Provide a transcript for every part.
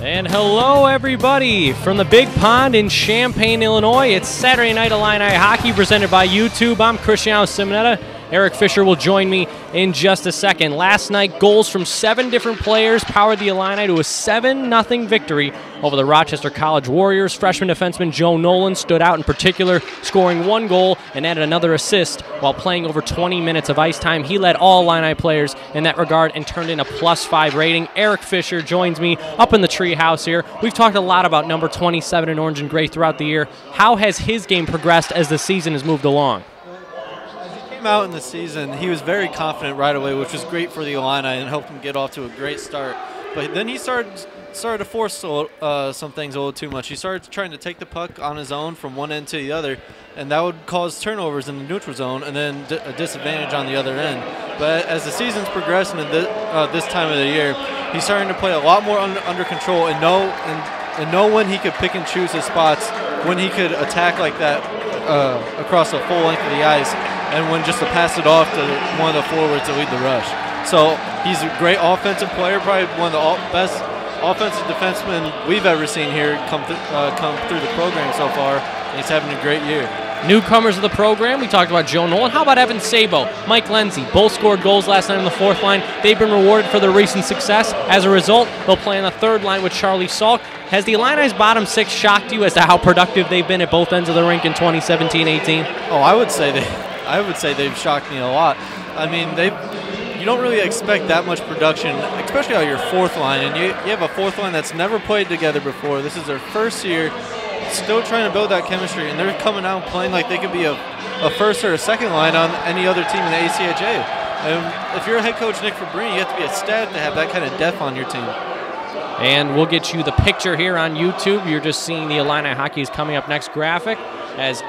And hello, everybody, from the Big Pond in Champaign, Illinois. It's Saturday Night Illini Hockey presented by YouTube. I'm Cristiano Simonetta. Eric Fisher will join me in just a second. Last night, goals from 7 different players powered the Illini to a 7-0 victory over the Rochester College Warriors. Freshman defenseman Joe Nolan stood out in particular, scoring 1 goal and added another assist while playing over 20 minutes of ice time. He led all Illini players in that regard and turned in a +5 rating. Eric Fisher joins me up in the treehouse here. We've talked a lot about number 27 in orange and gray throughout the year. How has his game progressed as the season has moved along? Out in the season, he was very confident right away, which was great for the Illini and helped him get off to a great start. But then he started to force some things a little too much. He started trying to take the puck on his own from one end to the other, and that would cause turnovers in the neutral zone and then a disadvantage on the other end. But as the season's progressing and this time of the year, he's starting to play a lot more under control and know when he could pick and choose his spots, when he could attack like that across the full length of the ice, and when just to pass it off to one of the forwards to lead the rush. So he's a great offensive player, probably one of the best offensive defensemen we've ever seen here come through the program so far, and he's having a great year. Newcomers of the program, we talked about Joe Nolan. How about Evan Sabo, Mike Lindsay? Both scored goals last night on the 4th line. They've been rewarded for their recent success. As a result, they'll play on the 3rd line with Charlie Salk. Has the Illini's bottom 6 shocked you as to how productive they've been at both ends of the rink in 2017-18? Oh, I would say they've shocked me a lot. I mean, you don't really expect that much production, especially on your 4th line, and you have a 4th line that's never played together before. This is their first year, still trying to build that chemistry, and they're coming out playing like they could be a 1st or a 2nd line on any other team in the ACHA. And if you're a head coach, Nick Fabrini, you have to be ecstatic to have that kind of depth on your team. And we'll get you the picture here on YouTube. You're just seeing the Illini hockey is coming up next graphic as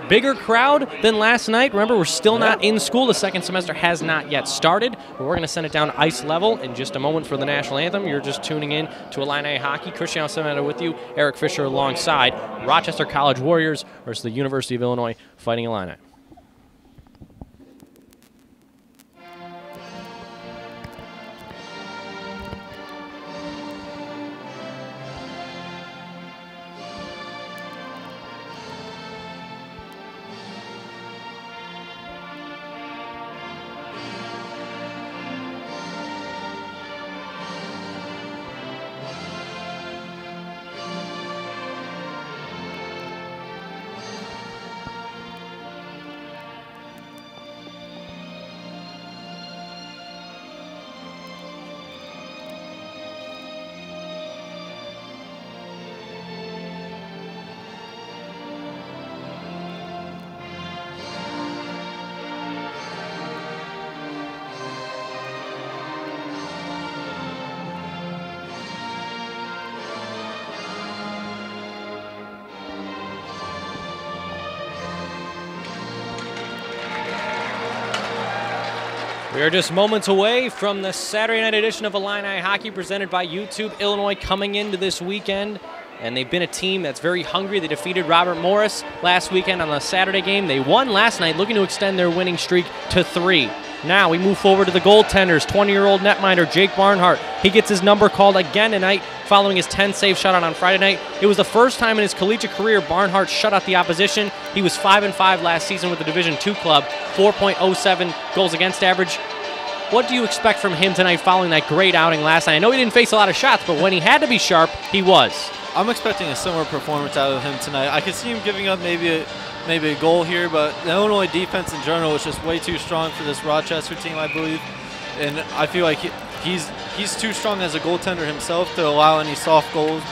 bigger crowd than last night. Remember, we're still not in school. The second semester has not yet started, but we're going to send it down ice level in just a moment for the national anthem. You're just tuning in to Illini Hockey. Cristiano Simonetta with you, Eric Fisher alongside. Rochester College Warriors versus the University of Illinois Fighting Illini. We are just moments away from the Saturday night edition of Illini Hockey presented by YouTube. Illinois coming into this weekend, and they've been a team that's very hungry. They defeated Robert Morris last weekend on the Saturday game. They won last night, looking to extend their winning streak to 3. Now we move forward to the goaltenders. 20-year-old netminder Jake Barnhart. He gets his number called again tonight following his 10-save shutout on Friday night. It was the first time in his collegiate career Barnhart shut out the opposition. He was 5-5 last season with the Division II club, 4.07 goals against average. What do you expect from him tonight following that great outing last night? I know he didn't face a lot of shots, but when he had to be sharp, he was. I'm expecting a similar performance out of him tonight. I could see him giving up maybe a goal here, but the Illinois defense in general is just way too strong for this Rochester team, I believe. And I feel like he's too strong as a goaltender himself to allow any soft goals.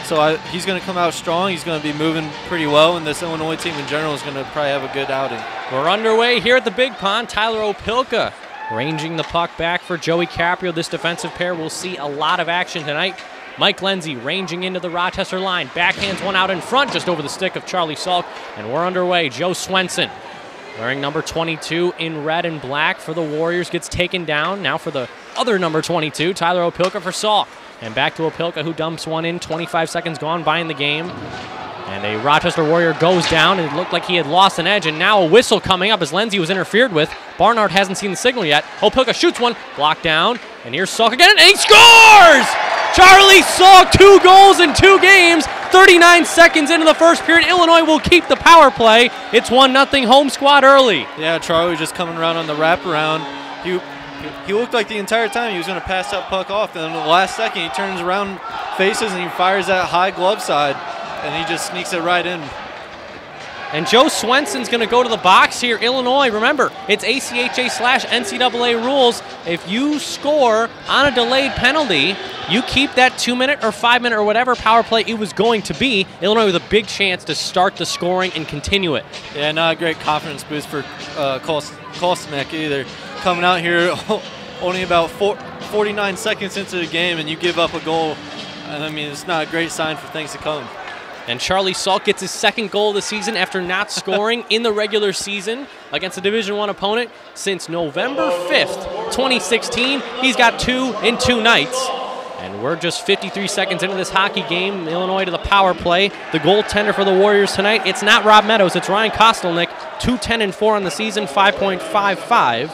So he's going to come out strong. He's going to be moving pretty well, and this Illinois team in general is going to probably have a good outing. We're underway here at the Big Pond. Tyler Opilka ranging the puck back for Joey Caprio. This defensive pair will see a lot of action tonight. Mike Lindsay ranging into the Rochester line. Backhands one out in front, just over the stick of Charlie Salk. And we're underway. Joe Swenson, wearing number 22 in red and black for the Warriors, gets taken down. Now for the other number 22, Tyler Opilka for Salk. And back to Opilka, who dumps one in. 25 seconds gone by in the game. And a Rochester Warrior goes down, and it looked like he had lost an edge, and now a whistle coming up as Lindsay was interfered with. Barnhart hasn't seen the signal yet. Opilka shoots one, blocked down, and here's Salk again, and he scores! Charlie Salk, 2 goals in 2 games. 39 seconds into the first period. Illinois will keep the power play. It's 1-0 home squad early. Yeah, Charlie just coming around on the wraparound. He looked like the entire time he was going to pass that puck off. Then in the last second, he turns around, faces, and he fires that high glove side, and he just sneaks it right in. And Joe Swenson's going to go to the box here. Illinois, remember, it's ACHA/NCAA rules. If you score on a delayed penalty, you keep that 2-minute or 5-minute or whatever power play it was going to be. Illinois with a big chance to start the scoring and continue it. Yeah, not a great confidence boost for Kostelnick either. Coming out here only about 49 seconds into the game, and you give up a goal. And I mean, it's not a great sign for things to come. And Charlie Salk gets his 2nd goal of the season after not scoring in the regular season against a Division I opponent since November 5th, 2016. He's got 2 in 2 nights. And we're just 53 seconds into this hockey game. Illinois to the power play. The goaltender for the Warriors tonight, it's not Rob Meadows, it's Ryan Kostelnick. 2-10-4 on the season, 5.55.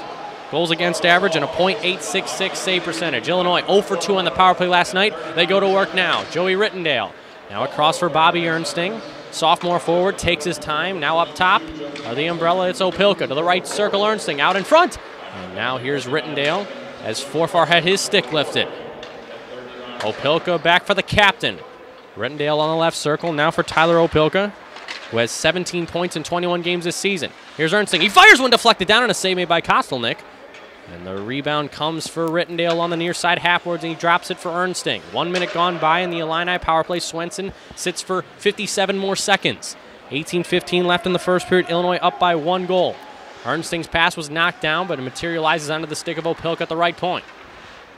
Goals against average and a .866 save percentage. Illinois 0 for 2 on the power play last night. They go to work now. Joey Rittendale. Now across for Bobby Ernsting. Sophomore forward takes his time. Now up top of the umbrella, it's Opilka. To the right circle, Ernsting out in front. And now here's Rittendale as Forfar had his stick lifted. Opilka back for the captain. Rittendale on the left circle. Now for Tyler Opilka, who has 17 points in 21 games this season. Here's Ernsting. He fires one deflected down and a save made by Kostelnick. And the rebound comes for Rittendale on the near side halfboards, and he drops it for Ernsting. 1 minute gone by in the Illini power play. Swenson sits for 57 more seconds. 18:15 left in the first period. Illinois up by 1 goal. Ernsting's pass was knocked down, but it materializes onto the stick of Opilka at the right point.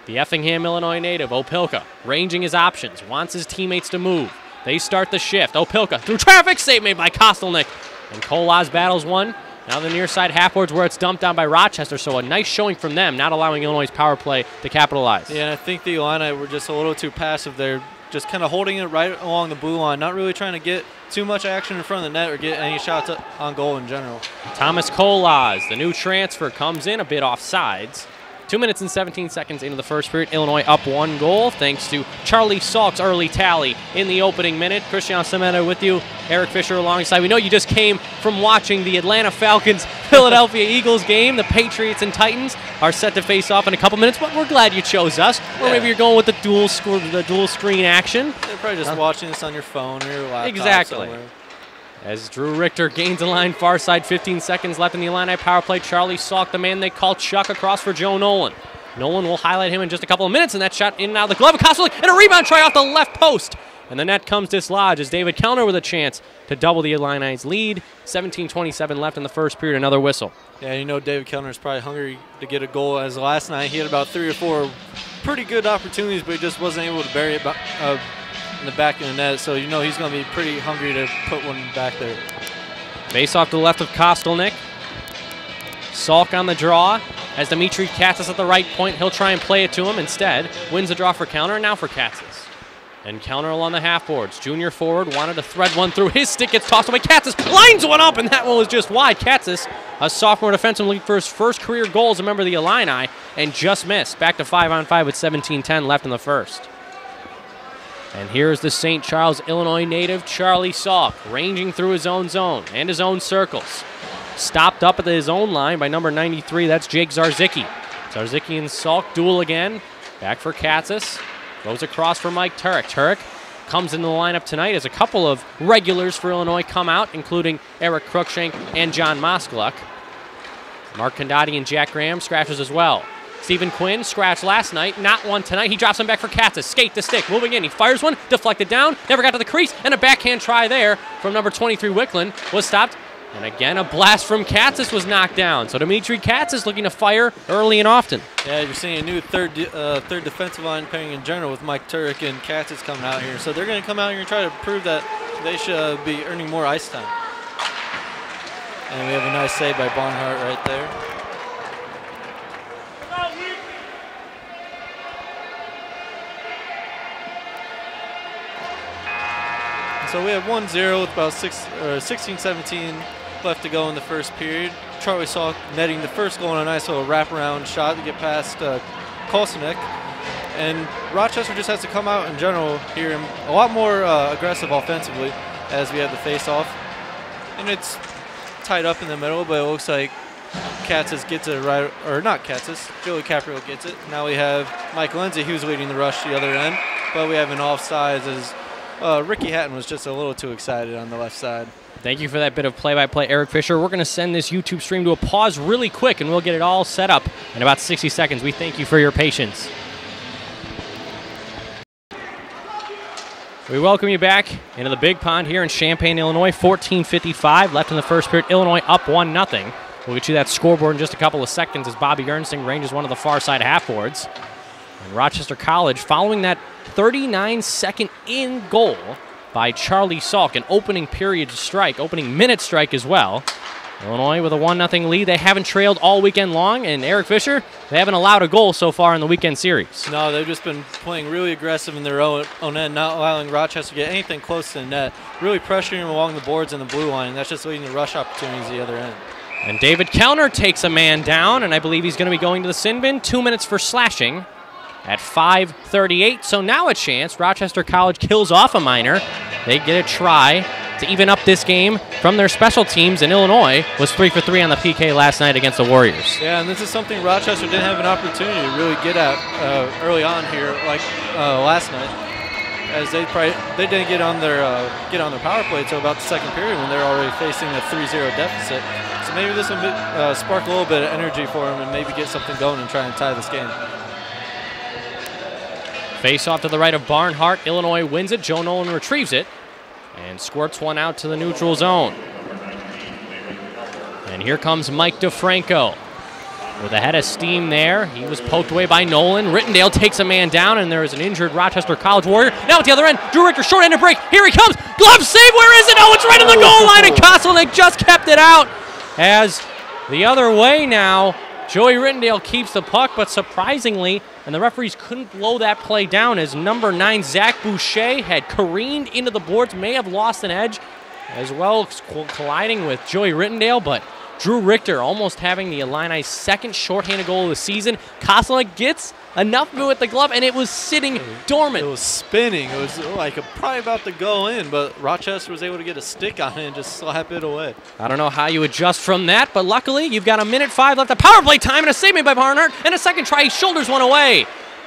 The Effingham, Illinois native, Opilka, ranging his options, wants his teammates to move. They start the shift. Opilka through traffic, save made by Kostelnick. And Kolas battles one. Now the near side halfboards where it's dumped down by Rochester, so a nice showing from them, not allowing Illinois' power play to capitalize. Yeah, and I think the Illini were just a little too passive there, just kind of holding it right along the blue line, not really trying to get too much action in front of the net or get any shots on goal in general. Thomas Kolas, the new transfer, comes in a bit off sides. 2 minutes and 17 seconds into the first period. Illinois up 1 goal thanks to Charlie Salk's early tally in the opening minute. Christian Semena with you. Eric Fisher alongside. We know you just came from watching the Atlanta Falcons Philadelphia Eagles game. The Patriots and Titans are set to face off in a couple minutes, but we're glad you chose us. Or maybe you're going with the dual screen action. You're probably just watching this on your phone or your laptop. Exactly. Somewhere. As Drew Richter gains the line far side, 15 seconds left in the Illini power play. Charlie Salk, the man they call Chuck, across for Joe Nolan. Nolan will highlight him in just a couple of minutes, and that shot in and out of the glove of Kostelnick, and a rebound try off the left post. And the net comes dislodged as David Kellner with a chance to double the Illini's lead. 17:27 left in the first period, another whistle. Yeah, you know David Kellner is probably hungry to get a goal, as last night he had about 3 or 4 pretty good opportunities, but he just wasn't able to bury it in the back of the net, so you know he's going to be pretty hungry to put one back there. Face off to the left of Kostelnick. Salk on the draw has Dimitri Katzis at the right point. He'll try and play it to him. Instead, wins the draw for Kellner, and now for Katzis. And Kellner along the half boards. Junior forward wanted to thread one through. His stick gets tossed away. Katzis lines one up, and that one was just wide. Katzis, a sophomore defenseman looking for his first career goal as a member of the Illini, and just missed. Back to 5-on-5 with 17:10 left in the first. And here's the St. Charles, Illinois native, Charlie Salk, ranging through his own zone and his own circles. Stopped up at his own line by number 93, that's Jake Zarzicki. Zarzicki and Salk duel again. Back for Katzis. Goes across for Mike Turek. Turek comes into the lineup tonight as a couple of regulars for Illinois come out, including Eric Cruikshank and John Moskaluk. Mark Condotti and Jack Graham scratches as well. Stephen Quinn scratched last night, not one tonight. He drops him back for Katzis. Skate the stick, moving in. He fires one, deflected down, never got to the crease, and a backhand try there from number 23 Wickland was stopped. And again, a blast from Katzis was knocked down. So Dimitri Katzis looking to fire early and often. Yeah, you're seeing a new third defensive line pairing in general with Mike Turek and Katzis coming out here. So they're going to come out here and try to prove that they should be earning more ice time. And we have a nice save by Barnhart right there. So we have 1-0 with about 16-17 left to go in the first period. Charlie Salk netting the first goal on a nice little wraparound shot to get past Kostelnick. And Rochester just has to come out in general here and a lot more aggressive offensively as we have the face-off. And it's tied up in the middle, but it looks like Katzis gets it right, or not Katzis, Joey Caprio gets it. Now we have Mike Lindsay, who's leading the rush the other end, but we have an offsides as Ricky Hatton was just a little too excited on the left side. Thank you for that bit of play-by-play, Eric Fisher. We're going to send this YouTube stream to a pause really quick, and we'll get it all set up in about 60 seconds. We thank you for your patience. We welcome you back into the Big Pond here in Champaign, Illinois. 14:55 left in the first period. Illinois up 1-0. We'll get you that scoreboard in just a couple of seconds as Bobby Ernsting ranges one of the far side half boards. And Rochester College following that 39-second in goal by Charlie Salk, an opening period strike, opening minute strike as well. Illinois with a 1-0 lead. They haven't trailed all weekend long, and Eric Fisher, they haven't allowed a goal so far in the weekend series. No, they've just been playing really aggressive in their own end, not allowing Rochester to get anything close to the net, really pressuring them along the boards and the blue line, and that's just leading to rush opportunities the other end. And David Kellner takes a man down, and I believe he's going to be going to the sin bin. 2 minutes for slashing at 5:38. So now a chance. Rochester College kills off a minor. They get a try to even up this game from their special teams, and Illinois was 3 for 3 on the PK last night against the Warriors. Yeah, and this is something Rochester didn't have an opportunity to really get at early on here, like last night, as they didn't get on their power play until about the second period when they're already facing a 3-0 deficit. So maybe this will spark a little bit of energy for them and maybe get something going and try and tie this game. Face off to the right of Barnhart. Illinois wins it. Joe Nolan retrieves it and squirts one out to the neutral zone. And here comes Mike DeFranco with a head of steam there. He was poked away by Nolan. Rittendale takes a man down, and there is an injured Rochester College Warrior. Now at the other end, Drew Richter, short-handed break. Here he comes. Glove save. Where is it? Oh, it's right in the goal line, and Kostelnik just kept it out. As the other way now, Joey Rittendale keeps the puck, but surprisingly, and the referees couldn't blow that play down as number 9, Zach Boucher, had careened into the boards, may have lost an edge, as well colliding with Joey Rittendale, but Drew Richter almost having the Illini's second shorthanded goal of the season. Kostelnik gets enough of it with the glove, and it was sitting dormant. It was spinning. It was like probably about to go in, but Rochester was able to get a stick on it and just slap it away. I don't know how you adjust from that, but luckily you've got 1:05 left of power play time and a save made by Barnhart, and a second try. He shoulders one away.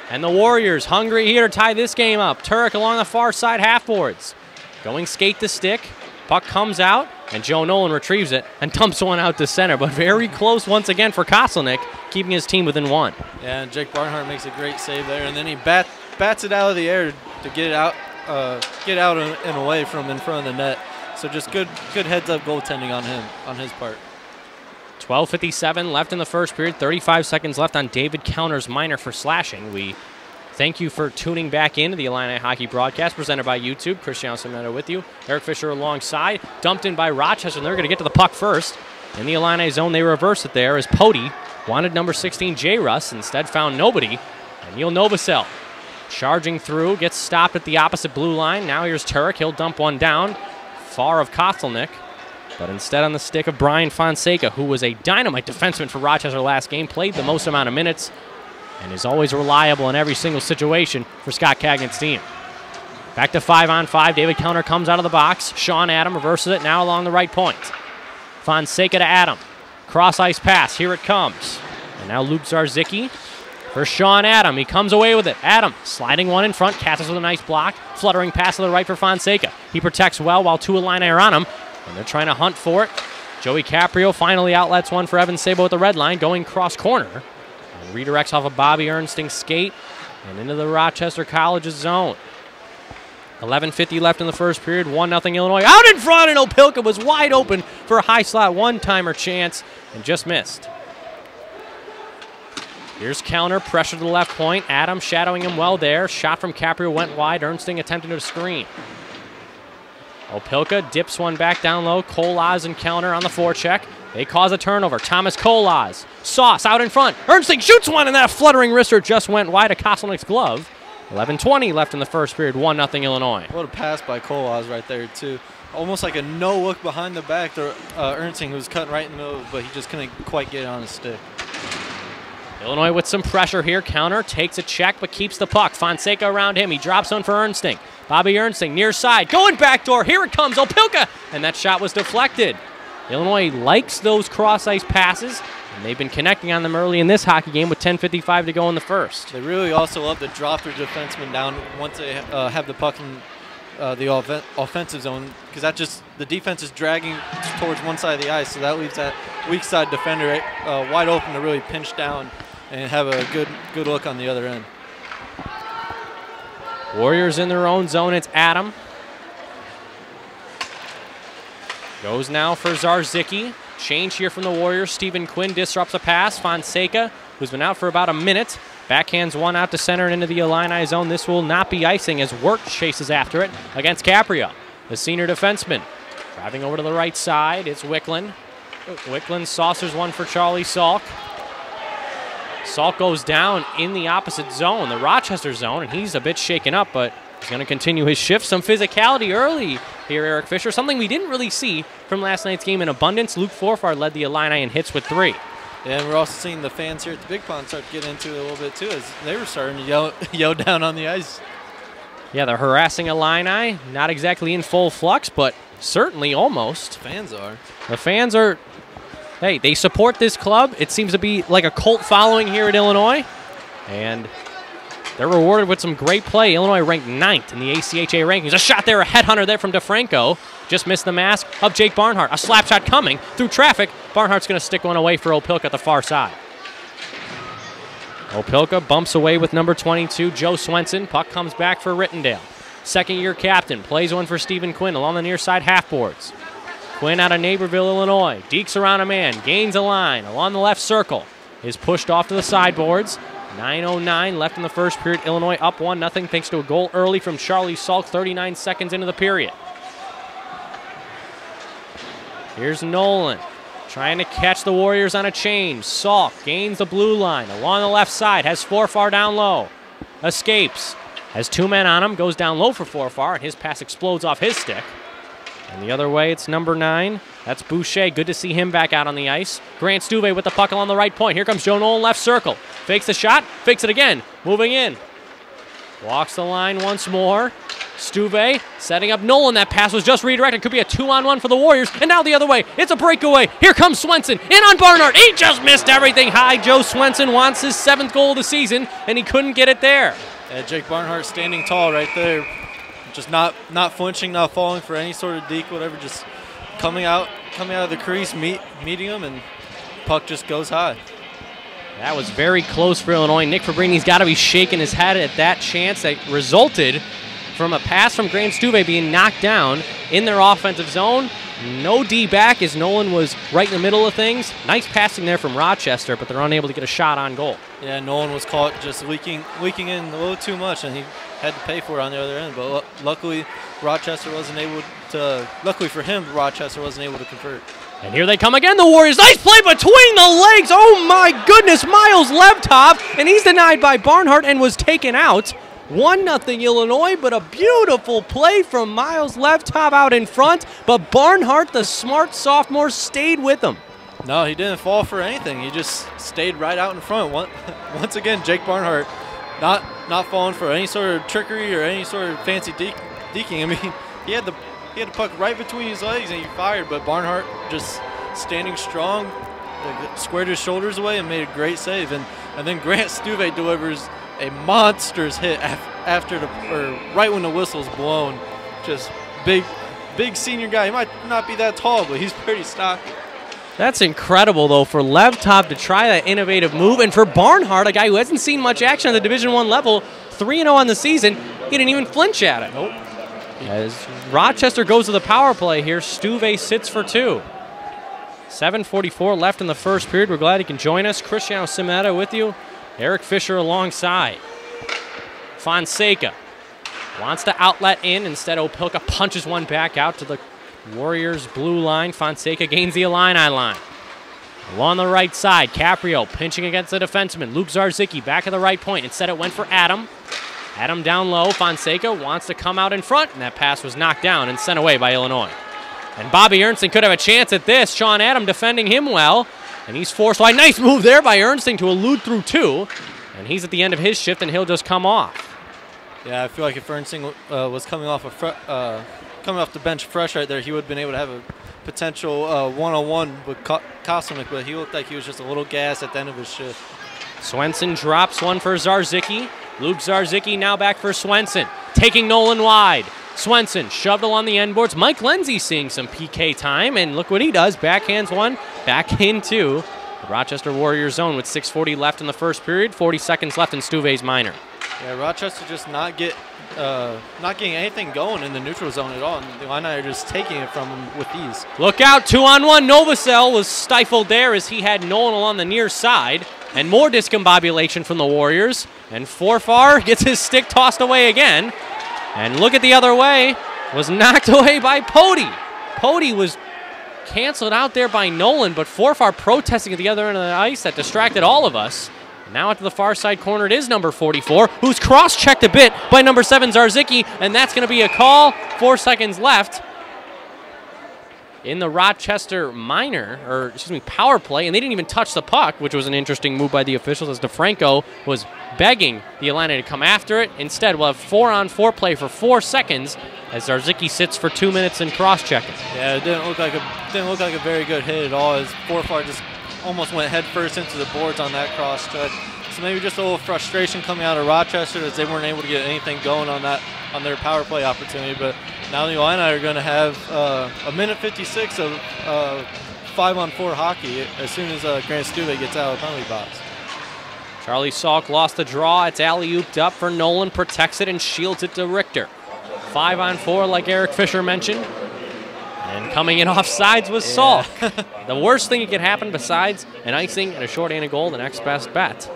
And the Warriors hungry here to tie this game up. Turek along the far side half boards. Going skate to stick. Puck comes out, and Joe Nolan retrieves it and dumps one out to center, but very close once again for Kostelnik, keeping his team within one. Yeah, and Jake Barnhart makes a great save there, and then he bats it out of the air to get it out and away from in front of the net. So just good heads-up goaltending on his part. 12:57 left in the first period, 35 seconds left on David Kellner's minor for slashing. We thank you for tuning back into the Illini Hockey broadcast presented by YouTube. Christian Semedo with you. Eric Fisher alongside. Dumped in by Rochester, and they're going to get to the puck first. In the Illini zone, they reverse it there as Pody wanted number 16, J. Russ, instead found nobody. And Neil Novosel charging through, gets stopped at the opposite blue line. Now here's Turek. He'll dump one down. Far of Kostelnik, but instead on the stick of Brian Fonseca, who was a dynamite defenseman for Rochester last game, played the most amount of minutes, and is always reliable in every single situation for Scott Cagney's team. Back to 5-on-5. David Kellner comes out of the box. Sean Adam reverses it now along the right point. Fonseca to Adam. Cross-ice pass. Here it comes. And now Luke Zarzicki for Sean Adam. He comes away with it. Adam sliding one in front. Cassis with a nice block. Fluttering pass to the right for Fonseca. He protects well while two Illini are on him, and they're trying to hunt for it. Joey Caprio finally outlets one for Evan Sabo at the red line, going cross corner. Redirects off of Bobby Ernsting's skate and into the Rochester College's zone. 11:50 left in the first period. 1-0 Illinois. Out in front, and Opilka was wide open for a high slot one-timer chance and just missed. Here's Kellner, pressure to the left point. Adam shadowing him well there. Shot from Caprio went wide. Ernsting attempting to screen. Opilka dips one back down low. Kolaz and Kellner on the forecheck. They cause a turnover. Thomas Kolaz. Sauce out in front. Ernsting shoots one, and that fluttering wrister just went wide of Kostelnik's glove. 11:20 left in the first period. 1-0 Illinois. What a pass by Kolaz right there, too. Almost like a no-look behind the back to Ernsting, who was cutting right in the middle, but he just couldn't quite get it on his stick. Illinois with some pressure here. Counter, takes a check, but keeps the puck. Fonseca around him. He drops one for Ernsting. Bobby Ernsting near side. Going backdoor. Here it comes. Opilka. And that shot was deflected. Illinois likes those cross-ice passes, and they've been connecting on them early in this hockey game with 10:55 to go in the first. They really also love to drop their defensemen down once they have the puck in the offensive zone, because the defense is dragging towards one side of the ice, so that leaves that weak side defender wide open to really pinch down and have a good look on the other end. Warriors in their own zone. It's Adam. Goes now for Zarzicki. Change here from the Warriors. Stephen Quinn disrupts a pass. Fonseca, who's been out for about a minute, backhands one out to center and into the Illini zone. This will not be icing as Wirt chases after it against Caprio, the senior defenseman. Driving over to the right side, it's Wicklund. Wicklund saucers one for Charlie Salk. Salk goes down in the opposite zone, the Rochester zone, and he's a bit shaken up, but he's going to continue his shift. Some physicality early here, Eric Fisher, something we didn't really see from last night's game in abundance. Luke Forfar led the Illini in hits with 3. Yeah, and we're also seeing the fans here at the Big Pond start to get into it a little bit too, as they were starting to yell down on the ice. Yeah, they're harassing Illini. Not exactly in full flux, but certainly almost. Fans are. The fans are, hey, they support this club. It seems to be like a cult following here at Illinois. And they're rewarded with some great play. Illinois ranked 9th in the ACHA rankings. A shot there, a headhunter there from DeFranco. Just missed the mask of Jake Barnhart. A slap shot coming through traffic. Barnhart's going to stick one away for Opilka at the far side. Opilka bumps away with number 22, Joe Swenson. Puck comes back for Rittendale. Second-year captain plays one for Stephen Quinn along the near side half boards. Quinn out of Naperville, Illinois. Dekes around a man, gains a line along the left circle. Is pushed off to the sideboards. 9:09 left in the first period. Illinois up 1-0 thanks to a goal early from Charlie Salk 39 seconds into the period. Here's Nolan trying to catch the Warriors on a change. Salk gains the blue line along the left side. Has Forfar down low. Escapes. Has 2 men on him. Goes down low for Forfar, and his pass explodes off his stick. And the other way, it's number 9. That's Boucher. Good to see him back out on the ice. Grant Stuve with the puck along the right point. Here comes Joe Nolan, left circle. Fakes the shot, fakes it again. Moving in. Walks the line once more. Stuve setting up Nolan. That pass was just redirected. Could be a 2-on-1 for the Warriors. And now the other way. It's a breakaway. Here comes Swenson. In on Barnhart. He just missed everything high. Joe Swenson wants his 7th goal of the season, and he couldn't get it there. Yeah, Jake Barnhart standing tall right there. Just not flinching, not falling for any sort of deke, whatever. Just coming out of the crease, meeting him, and puck just goes high. That was very close for Illinois. Nick Fabrini's got to be shaking his head at that chance that resulted from a pass from Grant Stuve being knocked down in their offensive zone. No D back as Nolan was right in the middle of things. Nice passing there from Rochester, but they're unable to get a shot on goal. Yeah, Nolan was caught just leaking in a little too much, and he had to pay for it on the other end. But luckily, Rochester wasn't able to. Luckily for him, Rochester wasn't able to convert. And here they come again, the Warriors. Nice play between the legs. Oh my goodness, Miles Levtov, and he's denied by Barnhart and was taken out. 1-0 Illinois, but a beautiful play from Miles Levtov out in front. But Barnhart, the smart sophomore, stayed with him. No, he didn't fall for anything. He just stayed right out in front. Once again, Jake Barnhart not falling for any sort of trickery or any sort of fancy deking. I mean, he had the puck right between his legs and he fired, but Barnhart just standing strong, squared his shoulders away and made a great save. And then Grant Stuve delivers a monstrous hit right when the whistle's blown. Just big senior guy. He might not be that tall, but he's pretty stocky. That's incredible, though, for Levtov to try that innovative move. And for Barnhart, a guy who hasn't seen much action at the Division I level, 3-0 on the season, he didn't even flinch at it. Nope. As Rochester goes to the power play here, Stuve sits for 2. 7:44 left in the first period. We're glad he can join us. Cristiano Simeta with you. Eric Fisher alongside. Fonseca wants to outlet in. Instead, Opilka punches one back out to the Warriors' blue line. Fonseca gains the Illini line. Along the right side, Caprio pinching against the defenseman. Luke Zarzicki back at the right point. Instead, it went for Adam. Adam down low. Fonseca wants to come out in front, and that pass was knocked down and sent away by Illinois. And Bobby Ernsten could have a chance at this. Sean Adam defending him well. And he's forced wide. Nice move there by Ernsting to elude through 2. And he's at the end of his shift, and he'll just come off. Yeah, I feel like if Ernsting was coming off the bench fresh right there, he would have been able to have a potential one-on-one with Kostelnick, but he looked like he was just a little gassed at the end of his shift. Swenson drops one for Zarzicki. Luke Zarzicki now back for Swenson. Taking Nolan wide. Swenson shoved along the end boards. Mike Lindsay seeing some PK time, and look what he does. Backhands one, back into the Rochester Warriors zone with 6:40 left in the first period, 40 seconds left in Stuve's minor. Yeah, Rochester just not getting anything going in the neutral zone at all, and the Illini are just taking it from him with ease. Look out, 2-on-1. Novosel was stifled there as he had Nolan along the near side, and more discombobulation from the Warriors, and Forfar gets his stick tossed away again. And look at the other way, was knocked away by Pody. Pody was canceled out there by Nolan, but Forfar protesting at the other end of the ice. That distracted all of us. Now out to the far side corner, it is number 44, who's cross-checked a bit by number 7, Zarzicki, and that's going to be a call. 4 seconds left in the Rochester power play, and they didn't even touch the puck, which was an interesting move by the officials as DeFranco was begging the Illini to come after it. Instead, we'll have 4-on-4 play for 4 seconds as Zarzicki sits for 2 minutes and cross-checking. Yeah, it didn't look like a very good hit at all, as Forfar just almost went head first into the boards on that cross-check. So maybe just a little frustration coming out of Rochester as they weren't able to get anything going on their power play opportunity. But now the Illini are going to have a minute 56 of 5-on-4 hockey as soon as Grant Stuve gets out of the penalty box. Charlie Salk lost the draw. It's alley-ooped up for Nolan, protects it and shields it to Richter. 5-on-4 like Eric Fisher mentioned. And coming in offsides was Salk. The worst thing that could happen besides an icing and a shorthanded goal, the next best bet,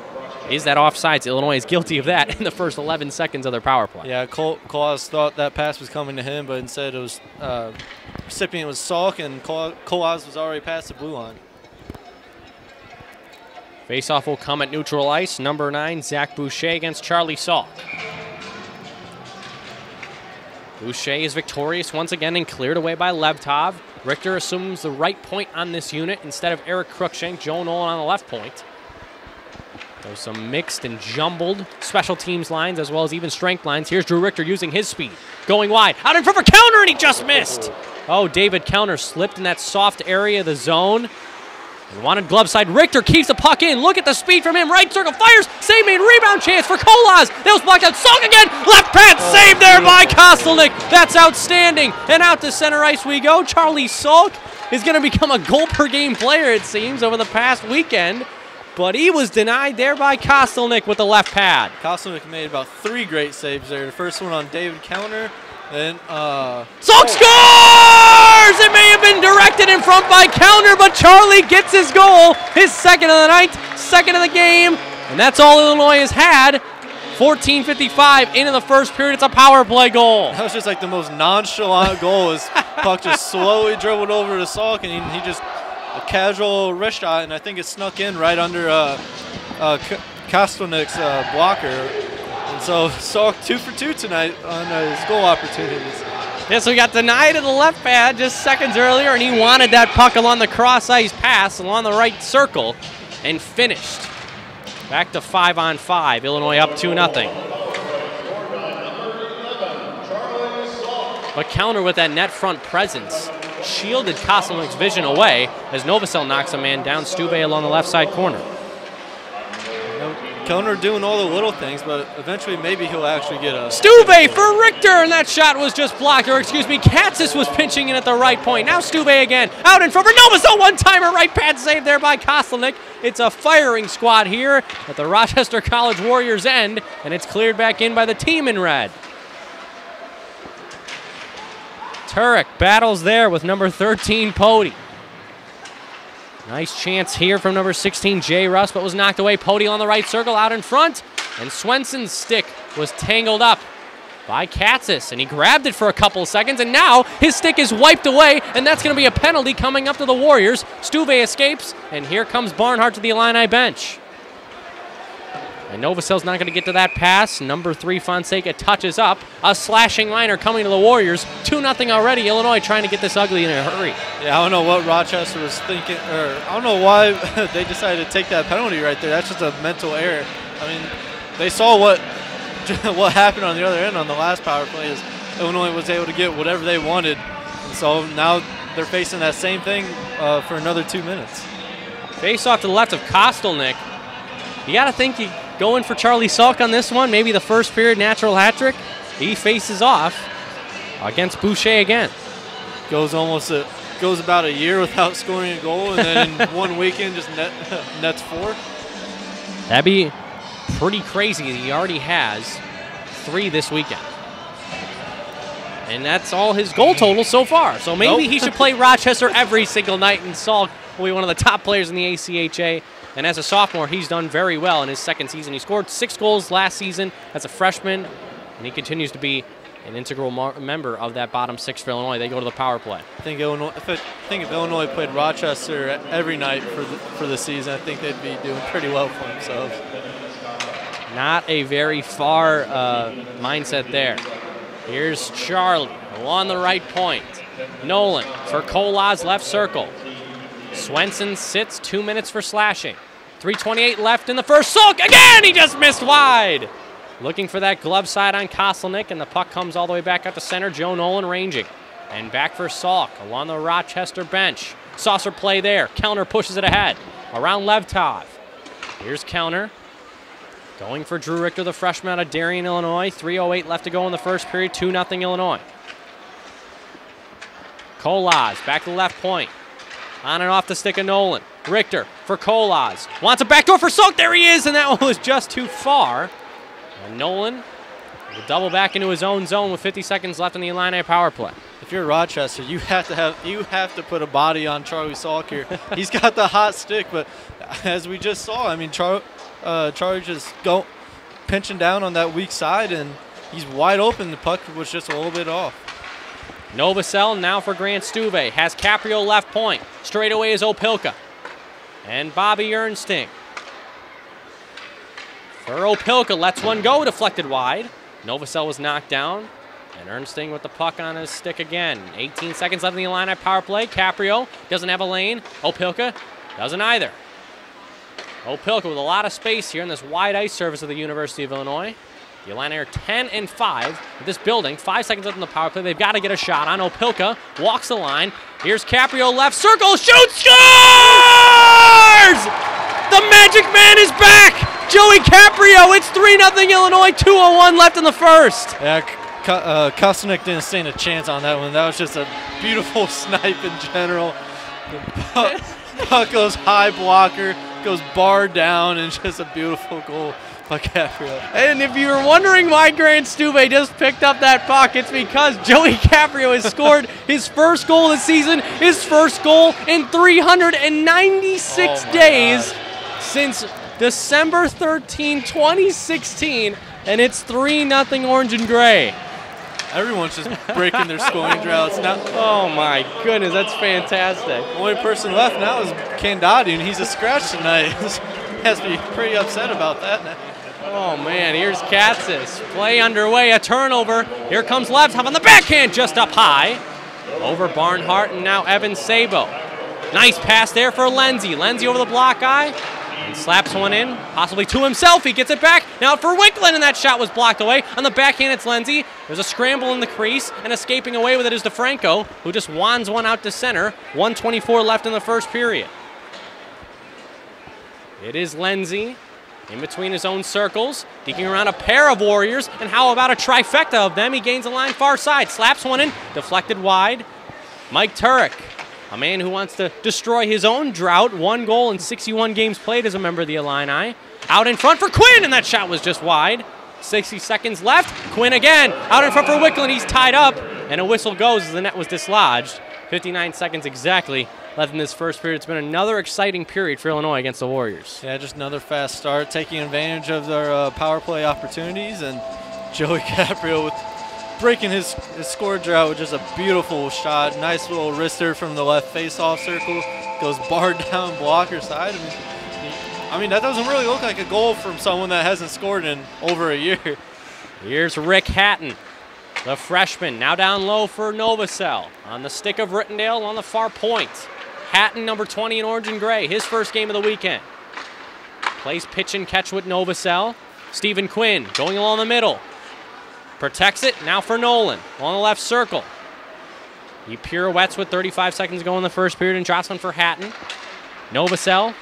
is that offsides. Illinois is guilty of that in the first 11 seconds of their power play. Yeah, Kolas thought that pass was coming to him, but instead it was recipient was Salk, and Kolas was already past the blue line. Faceoff will come at neutral ice. Number 9, Zach Boucher against Charlie Salk. Boucher is victorious once again and cleared away by Levtov. Richter assumes the right point on this unit instead of Eric Cruikshank. Joe Nolan on the left point. There's some mixed and jumbled special teams lines as well as even strength lines. Here's Drew Richter using his speed. Going wide. Out in front for Counter, and he just missed. Oh, David Counter slipped in that soft area of the zone. And wanted glove side. Richter keeps the puck in. Look at the speed from him. Right circle fires. Save made rebound chance for Kolas. That was blocked out. Salk again. Left pad saved there by Kostelnick. That's outstanding. And out to center ice we go. Charlie Salk is going to become a goal per game player, it seems, over the past weekend. But he was denied there by Kostelnick with the left pad. Kostelnick made about 3 great saves there. The first one on David Counter. Then, Salk scores! It may have been directed in front by Counter, but Charlie gets his goal, his second of the night, second of the game, and that's all Illinois has had. 14:55 into the first period. It's a power play goal. That was just like the most nonchalant goal. His puck just slowly dribbled over to Salk, and he just a casual wrist shot, and I think it snuck in right under Kostelnick's blocker. And so Salk 2 for 2 tonight on his goal opportunities. Yes, we got denied in the left pad just seconds earlier, and he wanted that puck along the cross-ice pass along the right circle and finished. Back to 5-on-5. Illinois up 2-0. But Counter with that net front presence shielded Kostelnick's vision away as Novosel knocks a man down. Stuve along the left side corner. Counter doing all the little things, but eventually maybe he'll actually get a... Stuve for Richter, and that shot was just blocked, or excuse me, Katzis was pinching in at the right point. Now Stuve again, out in front for Novosel, one-timer, right pad save there by Kostelnick. It's a firing squad here at the Rochester College Warriors end, and it's cleared back in by the team in red. Turek battles there with number 13, Pody. Nice chance here from number 16, Jay Russ, but was knocked away. Pody on the right circle, out in front, and Swenson's stick was tangled up by Katzis, and he grabbed it for a couple of seconds, and now his stick is wiped away, and that's going to be a penalty coming up to the Warriors. Stuve escapes, and here comes Barnhart to the Illini bench. And Novosel's not going to get to that pass. Number 3, Fonseca touches up. A slashing liner coming to the Warriors. 2-0 already. Illinois trying to get this ugly in a hurry. Yeah, I don't know what Rochester was thinking, or I don't know why they decided to take that penalty right there. That's just a mental error. I mean, they saw what happened on the other end on the last power play is Illinois was able to get whatever they wanted. And so now they're facing that same thing for another 2 minutes. Face off to the left of Kostelnik. You got to think you go in for Charlie Salk on this one. Maybe the first period natural hat trick. He faces off against Boucher again. Goes about a year without scoring a goal, and then in one weekend just nets 4. That'd be pretty crazy. He already has 3 this weekend. And that's all his goal total so far. So maybe he should play Rochester every single night, and Salk will be one of the top players in the ACHA. And as a sophomore, he's done very well in his second season. He scored 6 goals last season as a freshman, and he continues to be an integral member of that bottom 6 for Illinois. They go to the power play. I think if Illinois played Rochester every night for the season, I think they'd be doing pretty well for themselves. Not a very far mindset there. Here's Charlie along the right point. Nolan for Kolaz, left circle. Swenson sits, 2 minutes for slashing. 3:28 left in the first. Salk again! He just missed wide. Looking for that glove side on Kostelnik, and the puck comes all the way back up to center. Joe Nolan ranging. And back for Salk along the Rochester bench. Saucer play there. Kellner pushes it ahead. Around Levtov. Here's Kellner. Going for Drew Richter, the freshman out of Darien, Illinois. 3:08 left to go in the first period. 2-0 Illinois. Kolaz back to the left point. On and off the stick of Nolan. Richter for Kolaz. Wants a backdoor for Salk. There he is, and that one was just too far. And Nolan will double back into his own zone with 50 seconds left in the Illini power play. If you're Rochester, you have to put a body on Charlie Salk here. He's got the hot stick, but as we just saw, I mean, Charlie just pinching down on that weak side, and he's wide open. The puck was just a little bit off. Novosel now for Grant Stuve. Has Caprio left point. Straight away is Opilka. And Bobby Ernsting. For Opilka, lets one go, deflected wide. Novosel was knocked down. And Ernsting with the puck on his stick again. 18 seconds left in the Illini power play. Caprio doesn't have a lane. Opilka doesn't either. Opilka with a lot of space here in this wide ice surface of the University of Illinois. The Illini are 10-5 with this building. 5 seconds left in the power play. They've got to get a shot on. Opilka walks the line. Here's Caprio, left circle, shoots, scores! The Magic Man is back! Joey Caprio, it's 3-0 Illinois, 2:01 left in the first. Yeah, Kostelnik didn't stand a chance on that one. That was just a beautiful snipe in general. The puck goes high blocker, goes bar down, and just a beautiful goal by Caprio. And if you were wondering why Grant Stuve just picked up that puck, it's because Joey Caprio has scored his first goal of the season, his first goal in 396 days since December 13, 2016, and it's 3-0 Orange and Gray. Everyone's just breaking their scoring droughts now. Oh my goodness, that's fantastic. The only person left now is Candati, and he's a scratch tonight. He has to be pretty upset about that now. Oh man, here's Katzis. Play underway, a turnover. Here comes Levtov on the backhand, just up high. Over Barnhart, and now Evan Sabo. Nice pass there for Lenzi. Lenzi over the block guy. And slaps one in, possibly to himself. He gets it back. Now for Wickland, and that shot was blocked away. On the backhand, it's Lenzi. There's a scramble in the crease, and escaping away with it is DeFranco, who just wands one out to center. 1:24 left in the first period. It is Lenzi in between his own circles, digging around a pair of Warriors, and how about a trifecta of them? He gains the line far side, slaps one in, deflected wide. Mike Turek, a man who wants to destroy his own drought. 1 goal in 61 games played as a member of the Illini. Out in front for Quinn, and that shot was just wide. 60 seconds left. Quinn again. Out in front for Wickland. He's tied up, and a whistle goes as the net was dislodged. 59 seconds exactly left in this first period. It's been another exciting period for Illinois against the Warriors. Yeah, just another fast start, taking advantage of their power play opportunities, and Joey Caprio with breaking his score drought with just a beautiful shot. Nice little wrister from the left face-off circle. Goes bar down blocker side. I mean, I mean, that doesn't really look like a goal from someone that hasn't scored in over a year. Here's Rick Hatton, the freshman, now down low for Novacell. On the stick of Rittendale on the far point. Hatton, number 20 in orange and gray, his first game of the weekend. Plays pitch and catch with Novacell. Stephen Quinn going along the middle. Protects it, now for Nolan, on the left circle. He pirouettes with 35 seconds to go in the first period and drops one for Hatton. Novacell,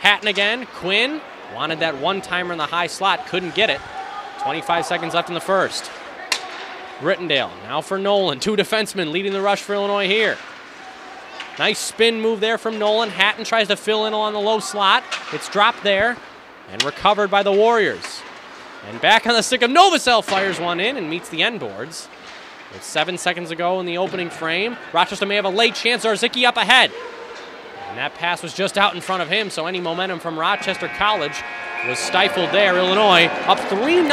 Hatton again, Quinn wanted that one-timer in the high slot, couldn't get it. 25 seconds left in the first. Rittendale, now for Nolan, 2 defensemen leading the rush for Illinois here. Nice spin move there from Nolan. Hatton tries to fill in along the low slot. It's dropped there and recovered by the Warriors. And back on the stick of Novacell, fires one in and meets the end boards. With 7 seconds to go in the opening frame, Rochester may have a late chance. Zarzicki up ahead. And that pass was just out in front of him, so any momentum from Rochester College was stifled there. Illinois up 3-0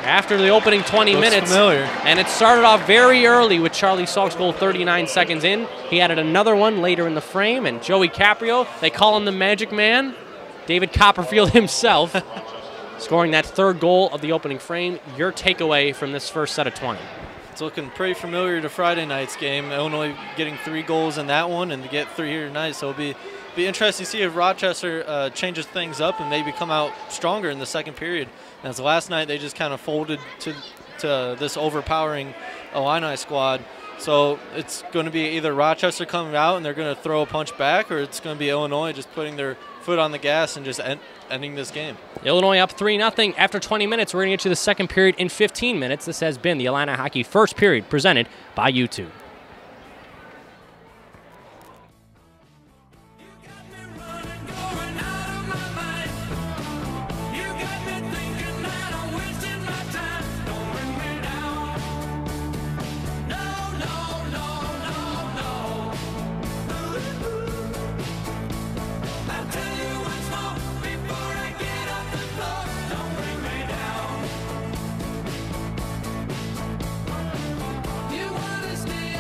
after the opening 20 minutes. Familiar. And it started off very early with Charlie Salk's goal 39 seconds in. He added another one later in the frame, and Joey Caprio, they call him the Magic Man, David Copperfield himself, scoring that 3rd goal of the opening frame. Your takeaway from this first set of 20? It's looking pretty familiar to Friday night's game. Illinois getting 3 goals in that one and to get 3 here tonight. So it'll be interesting to see if Rochester changes things up and maybe come out stronger in the second period. As last night they just kind of folded to this overpowering Illini squad. So it's going to be either Rochester coming out and they're going to throw a punch back, or it's going to be Illinois just putting their foot on the gas and just ending this game. Illinois up 3-0 after 20 minutes. We're going to get to the second period in 15 minutes. This has been the Illini Hockey First Period presented by YouTube. You wanna stay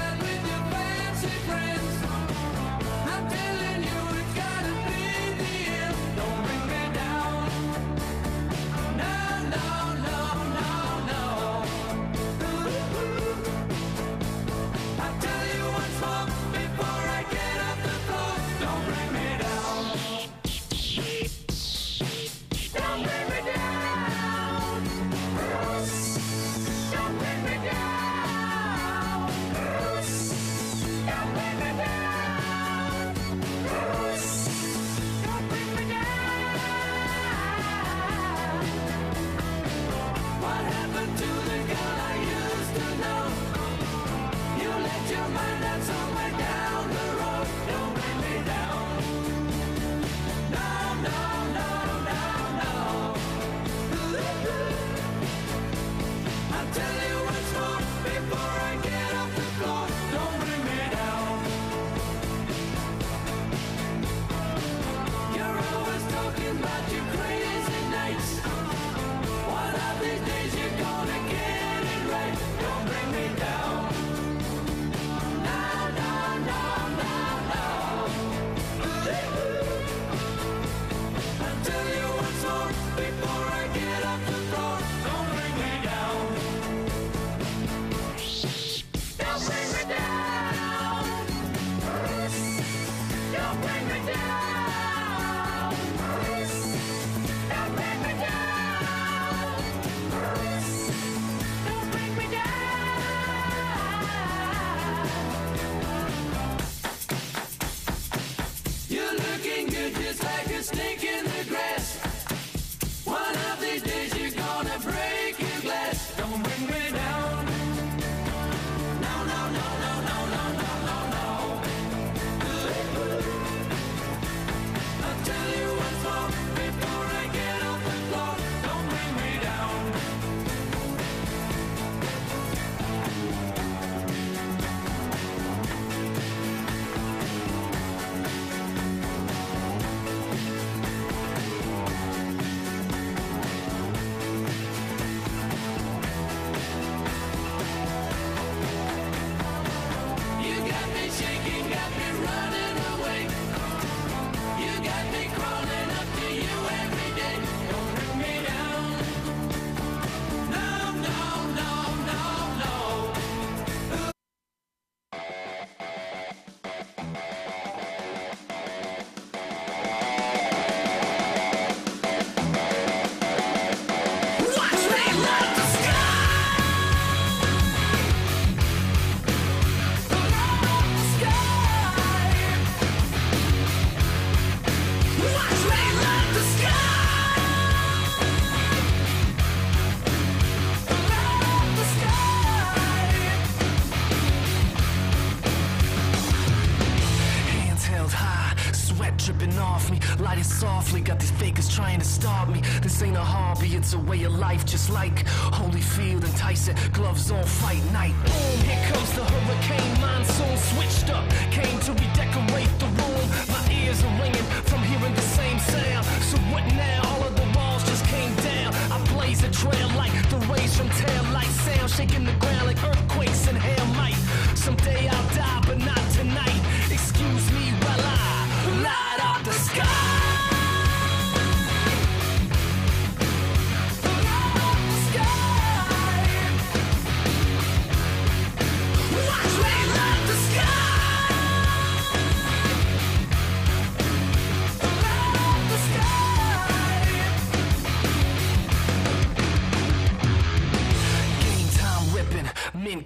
ride it softly. Got these fakers trying to stop me. This ain't a hobby, it's a way of life. Just like Holyfield and Tyson, gloves on fight night. Boom, here comes the hurricane monsoon. Switched up, came to redecorate the room. My ears are ringing from hearing the same sound. So what now? All of the walls just came down. I blaze a trail like the rays from tail light sound, shaking the ground like earthquakes and hail might. Someday I'll die, but not tonight. Excuse me while I light up the sky.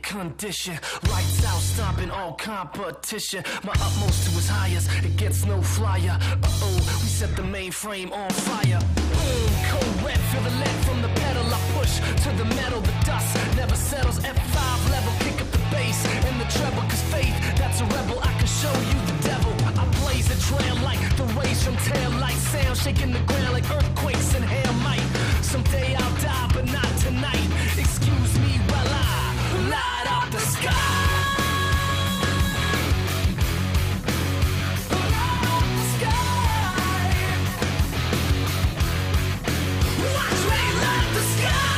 Condition, lights out, stomping all competition. My utmost to his highest, it gets no flyer. We set the mainframe on fire. Boom, cold red, feel the lead from the pedal. I push to the metal, the dust never settles. F5 level, kick up the bass and the treble. Cause faith, that's a rebel, I can show you the devil. I blaze a trail like the rays from tail light sound, shaking the ground like earthquakes and hail might. Someday I'll die, but not tonight. Excuse me while I light up the sky. Watch me light the sky.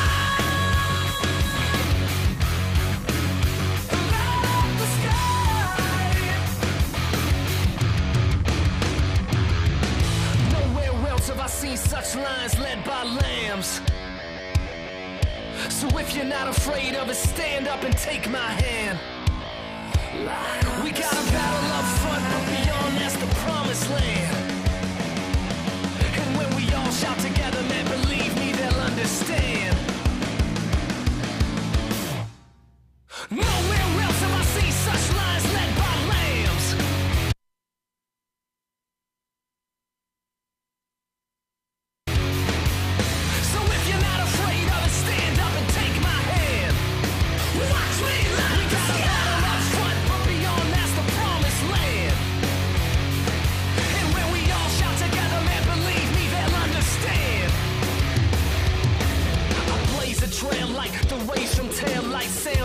Light up the sky. Nowhere else have I seen such lines led by lambs. So if you're not afraid of it, stand up and take my hand. We got a battle up front, but beyond that's the promised land. And when we all shout together, man, believe me, they'll understand. Nowhere else have I seen such lines led by lambs.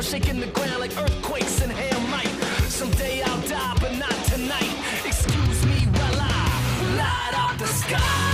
Shaking the ground like earthquakes and hail might. Someday I'll die, but not tonight. Excuse me while I light up the sky.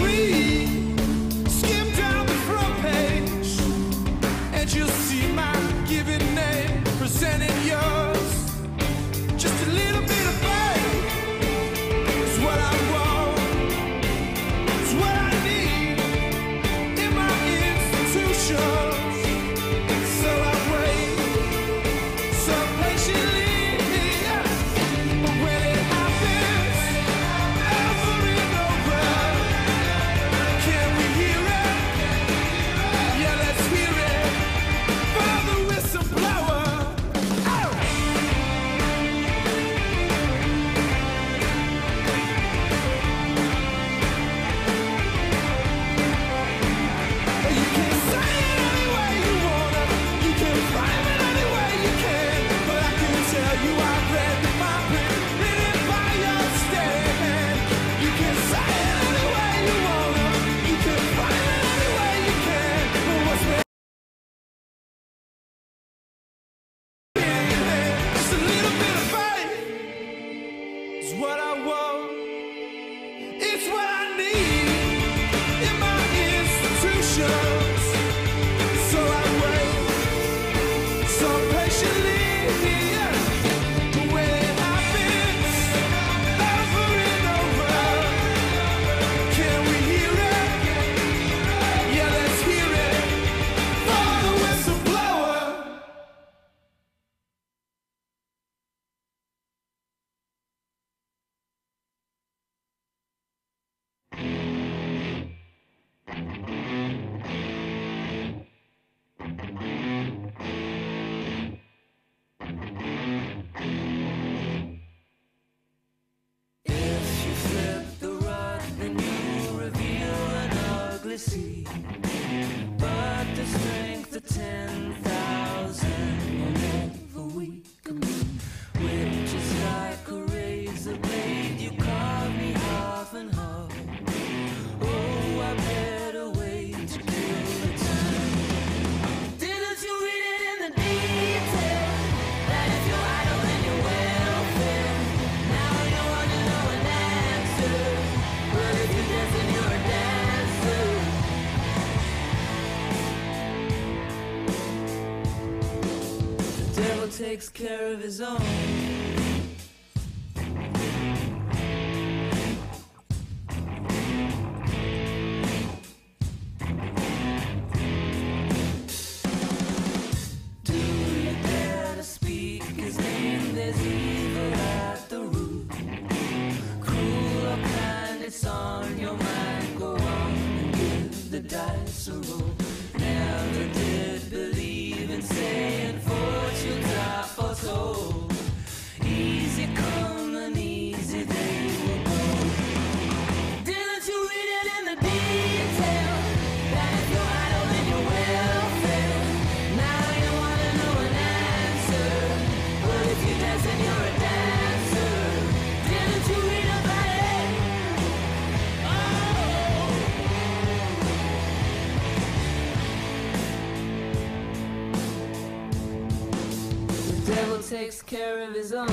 read, skim down the front page, and you'll see my given name presenting yours. Just a little bit of faith is what I want, it's what I need in my institutions. So I wait so patiently, but when it happens over and over, can we hear it? Yeah, let's hear it for the whistleblower. You can say it any way you wanna, you can frame it any way you can, but I can tell you I've read the fine print written by your steady hand. You can say it any way you wanna, you can frame it any way you can, but what's meant just a little bit of faith is what I want, it's what I need in my institutions. So I wait so patiently, but when it happens over and over, can we hear it? Yeah, let's hear it for the whistleblower. If you flip the rug, then you reveal an ugly sea. But the strength of 10,000 will never weaken me, which is like a razor blade. You carve me half and half. Oh, I better wait to kill the time. Didn't you read it in the detail? That if you're idle, then you're welfare. Now you want to know an answer, but if you dance, then you're a dancer. The devil takes care of his own. Do you dare to speak his name? There's evil at the root. Cruel or kind, it's on your mind. Go on and give the dice a roll. Never did believe in saying fortunes are foretold. Easy come and easy they will go. Didn't you read it in the detail? That if you're idle, then you're welfare. Now you want to know an answer, but if you dance, then you're a dancer. Didn't you read about it? Oh. The devil takes care of his own.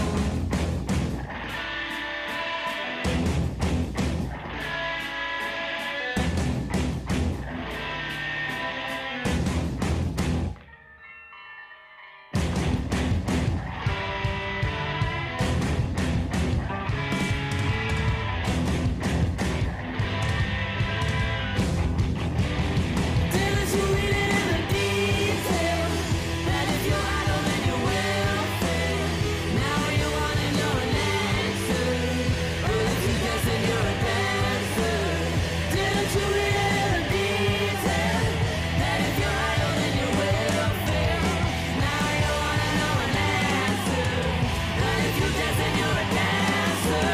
Didn't you read it in the detail? That if you're idle, then you're welfare. Now you want to know an answer, but if you dance, then you're a dancer. Didn't you read it in the detail? That if you're idle, then you're welfare. Now you want to know an answer, but if you dance, then you're a dancer.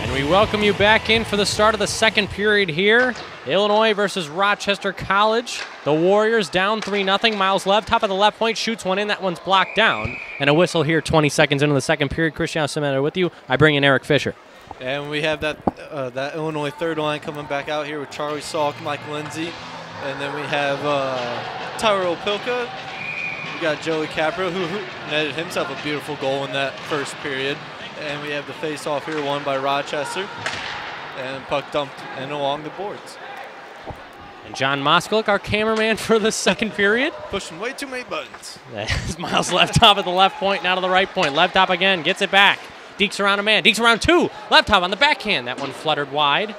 And we welcome you back in for the start of the second period here. Illinois versus Rochester College. The Warriors down 3-0. Miles Lev, top of the left point, shoots one in. That one's blocked down. And a whistle here 20 seconds into the second period. Cristiano Cimento with you. I bring in Eric Fisher. And we have that Illinois third line coming back out here with Charlie Salk, Mike Lindsay, and then we have Tyrell Pilka. We got Joey Capra, who netted himself a beautiful goal in that first period. And we have the face-off here won by Rochester. And puck dumped and along the boards. And John Moskalik, our cameraman for the second period. Pushing way too many buttons. That's Miles left top at the left point, now to the right point. Left top again, gets it back. Dekes around a man, Dekes around two. Left top on the backhand. That one fluttered wide.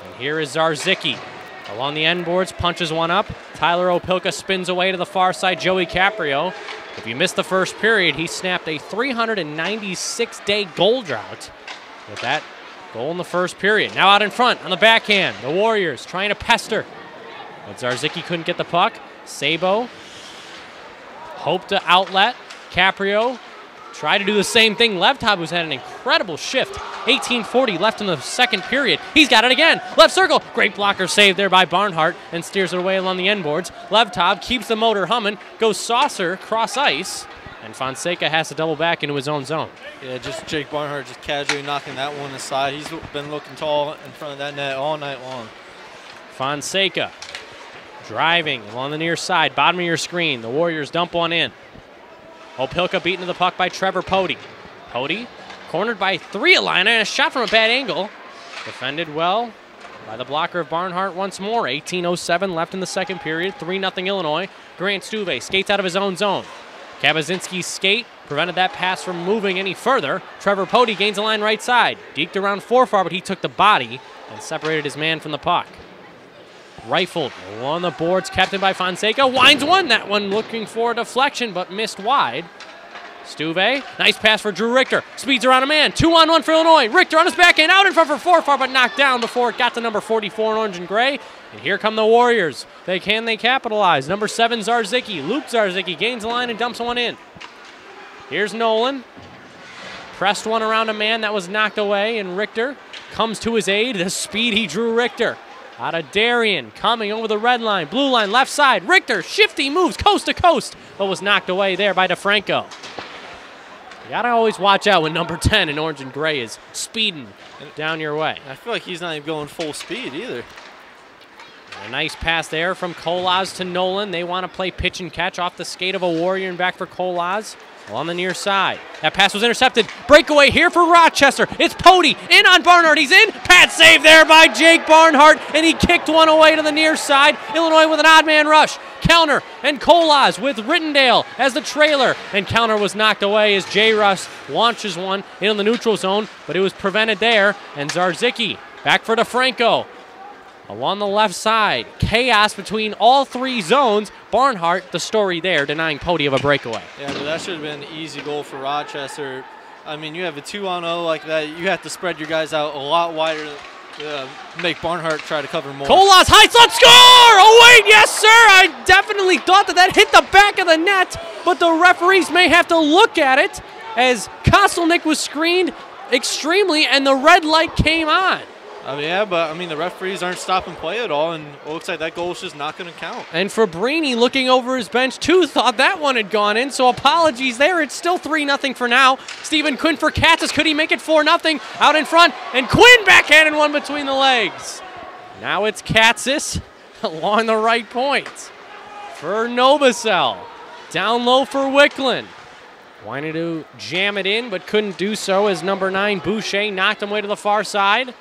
And here is Zarzicki. Along the end boards, punches one up. Tyler Opilka spins away to the far side. Joey Caprio. If you missed the first period, he snapped a 396-day goal drought with that goal in the first period. Now out in front on the backhand. The Warriors trying to pester. But Zarzicki couldn't get the puck. Sabo hoped to outlet. Caprio tried to do the same thing. Left top, who's had an incredible shift. 18:40 left in the second period. He's got it again. Left circle. Great blocker save there by Barnhart and steers it away along the end boards. Left top keeps the motor humming. Goes saucer cross ice. And Fonseca has to double back into his own zone. Yeah, just Jake Barnhart just casually knocking that one aside. He's been looking tall in front of that net all night long. Fonseca driving along the near side, bottom of your screen. The Warriors dump one in. Opilka beaten to the puck by Trevor Pody. Pody cornered by three Illini and a shot from a bad angle. Defended well by the blocker of Barnhart once more. 18:07 left in the second period. 3-0 Illinois. Grant Stuve skates out of his own zone. Kabazinski's skate prevented that pass from moving any further. Trevor Pody gains the line right side. Deked around far, but he took the body and separated his man from the puck. Rifled along the boards, kept in by Fonseca. Winds one. That one looking for a deflection, but missed wide. Stuve, nice pass for Drew Richter. Speeds around a man. 2-on-1 for Illinois. Richter on his backhand, out in front for far, but knocked down before it got to number 44 in orange and gray. And here come the Warriors. They capitalize. Number 7, Zarzicki. Luke Zarzicki gains the line and dumps one in. Here's Nolan. Pressed one around a man that was knocked away, and Richter comes to his aid. The speed he drew Richter. Out of Darien, coming over the red line, blue line, left side. Richter, shifty moves coast to coast, but was knocked away there by DeFranco. You gotta always watch out when number 10 in orange and gray is speeding down your way. I feel like he's not even going full speed either. A nice pass there from Kolaz to Nolan. They want to play pitch and catch off the skate of a Warrior and back for Kolaz. On the near side. That pass was intercepted. Breakaway here for Rochester. It's Pody in on Barnhart. He's in. Pat save there by Jake Barnhart, and he kicked one away to the near side. Illinois with an odd man rush. Counter and Kolaz with Rittendale as the trailer, and counter was knocked away as J. Russ launches one into the neutral zone, but it was prevented there. And Zarzicki back for DeFranco. Along the left side, chaos between all three zones. Barnhart, the story there, denying Pody of a breakaway. Yeah, but that should have been an easy goal for Rochester. I mean, you have a 2-on-0 like that. You have to spread your guys out a lot wider to make Barnhart try to cover more. Kolaz, high slot, score! Oh, wait, yes, sir! I definitely thought that hit the back of the net, but the referees may have to look at it as Kostelnik was screened extremely, and the red light came on. Yeah, but I mean, the referees aren't stopping play at all, and it looks like that goal is just not going to count. And Fabrini, looking over his bench, too, thought that one had gone in, so apologies there. It's still 3-0 for now. Stephen Quinn for Katzis. Could he make it 4-0? Out in front, and Quinn backhanded one between the legs. Now it's Katzis along the right point for Novosel. Down low for Wicklund. Wanted to jam it in, but couldn't do so as number 9, Boucher, knocked him away to the far side.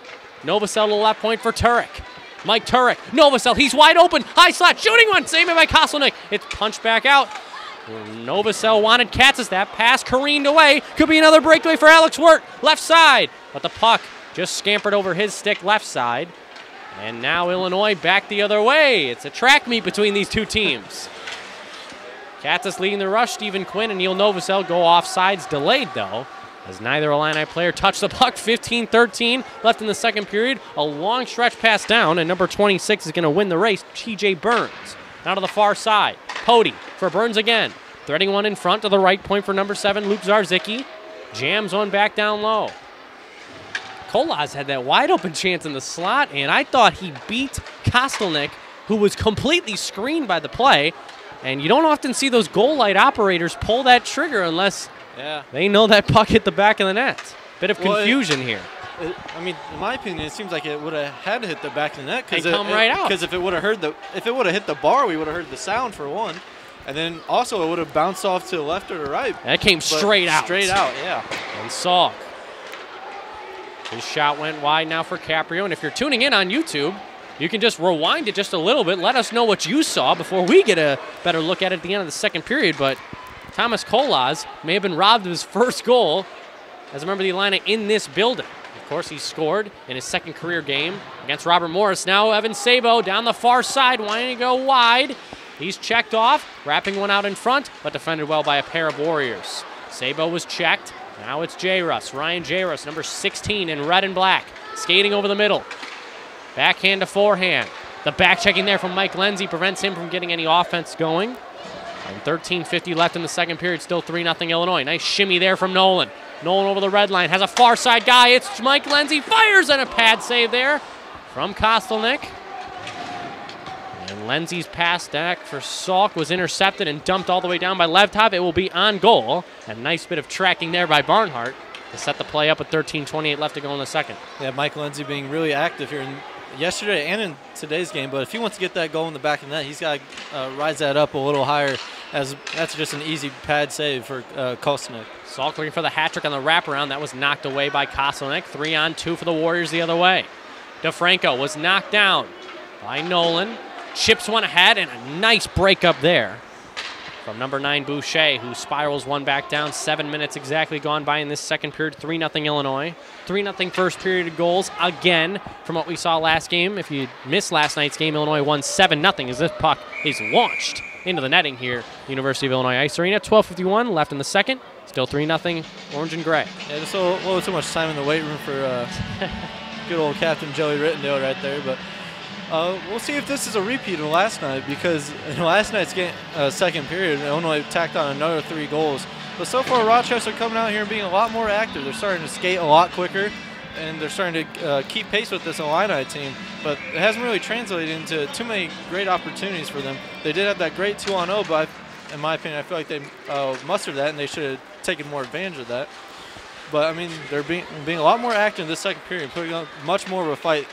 Novosel to the left point for Turek. Mike Turek. Novosel, he's wide open. High slot, shooting one. Saved by Kostelnik. It's punched back out. Novosel wanted Katzis. That pass careened away. Could be another breakaway for Alex Wirt. Left side. But the puck just scampered over his stick left side. And now Illinois back the other way. It's a track meet between these two teams. Katzis leading the rush. Stephen Quinn and Neil Novosel go offsides. Delayed, though, as neither Illini player touched the puck. 15-13 left in the second period. A long stretch pass down, and number 26 is going to win the race, TJ Burns. Now to the far side. Pody for Burns again. Threading one in front to the right point for number 7, Luke Zarzicki. Jams one back down low. Kolaz had that wide open chance in the slot, and I thought he beat Kostelnik, who was completely screened by the play. And you don't often see those goal light operators pull that trigger unless they know that puck hit the back of the net. Bit of confusion here. I mean, in my opinion, it seems like it would have had to hit the back of the net because right out. Because if it would have hit the bar, we would have heard the sound for one. And then also it would have bounced off to the left or the right. That came straight out. Straight out, yeah. And Salk. His shot went wide now for Caprio. And if you're tuning in on YouTube, you can just rewind it just a little bit. Let us know what you saw before we get a better look at it at the end of the second period. But Thomas Kolas may have been robbed of his first goal as a member of the Illini in this building. Of course, he scored in his second career game against Robert Morris. Now Evan Sabo down the far side, wanting to go wide. He's checked off, wrapping one out in front, but defended well by a pair of Warriors. Sabo was checked. Now it's J-Russ, Ryan J-Russ, number 16 in red and black, skating over the middle. Backhand to forehand. The back checking there from Mike Lenzi prevents him from getting any offense going. And 13:50 left in the second period, still 3-0 Illinois. Nice shimmy there from Nolan. Nolan over the red line, has a far side guy. It's Mike Lenzi, fires, and a pad save there from Kostelnik. And Lenzi's pass back for Salk was intercepted and dumped all the way down by Levtov. It will be on goal. A nice bit of tracking there by Barnhart to set the play up with 13:28 left to go in the second. Yeah, Mike Lenzi being really active here yesterday and in today's game. But if he wants to get that goal in the back of the net, he's got to rise that up a little higher, as that's just an easy pad save for Kostelnik. Salk looking for the hat trick on the wraparound. That was knocked away by Kostelnik. 3-on-2 for the Warriors the other way. DeFranco was knocked down by Nolan. Chips one ahead, and a nice break up there from number 9, Boucher, who spirals one back down. 7 minutes exactly gone by in this second period. 3-0 Illinois. 3-0 first period goals again from what we saw last game. If you missed last night's game, Illinois won 7-0 as this puck is launched into the netting here, University of Illinois Ice Arena. 12:51 left in the second. Still 3-0 orange and gray. Yeah, just a little too much time in the weight room for good old Captain Joey Rittendale right there. But we'll see if this is a repeat of last night, because in last night's game, second period, Illinois tacked on another 3 goals. But so far, Rochester coming out here and being a lot more active. They're starting to skate a lot quicker, and they're starting to keep pace with this Illini team. But it hasn't really translated into too many great opportunities for them. They did have that great 2-on-0, but in my opinion, I feel like they mustered that, and they should have taken more advantage of that. But, I mean, they're being a lot more active in this second period, putting up much more of a fight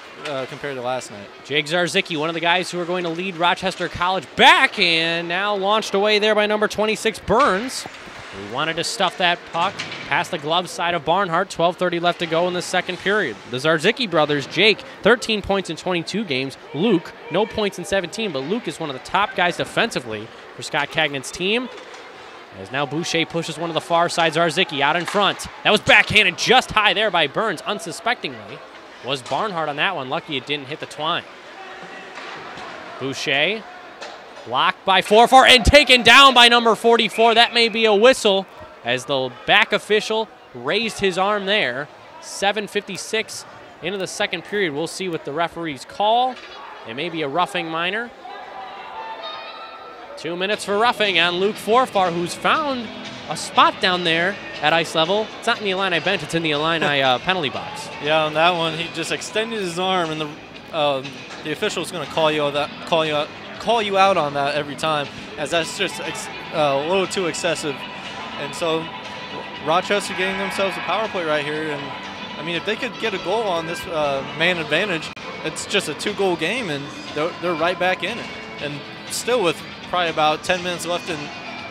compared to last night. Jake Zarzicki, one of the guys who are going to lead Rochester College back, and now launched away there by number 26, Burns. We wanted to stuff that puck past the glove side of Barnhart. 12:30 left to go in the second period. The Zarzicki brothers, Jake, 13 points in 22 games. Luke, no points in 17, but Luke is one of the top guys defensively for Scott Cagnon's team. As now Boucher pushes one to the far side, Zarzicki out in front. That was backhanded just high there by Burns, unsuspectingly. Was Barnhart on that one. Lucky it didn't hit the twine. Boucher blocked by Forfar and taken down by number 44. That may be a whistle as the back official raised his arm there. 7:56 into the second period. We'll see what the referees call. It may be a roughing minor. 2 minutes for roughing on Luke Forfar, who's found a spot down there at ice level. It's not in the Illini bench, it's in the Illini penalty box. Yeah, on that one, he just extended his arm, and the official is going to call you out on that every time, as that's just a little too excessive. And so Rochester getting themselves a power play right here, and I mean, if they could get a goal on this man advantage, it's just a 2-goal game, and they're right back in it. And still with probably about 10 minutes left in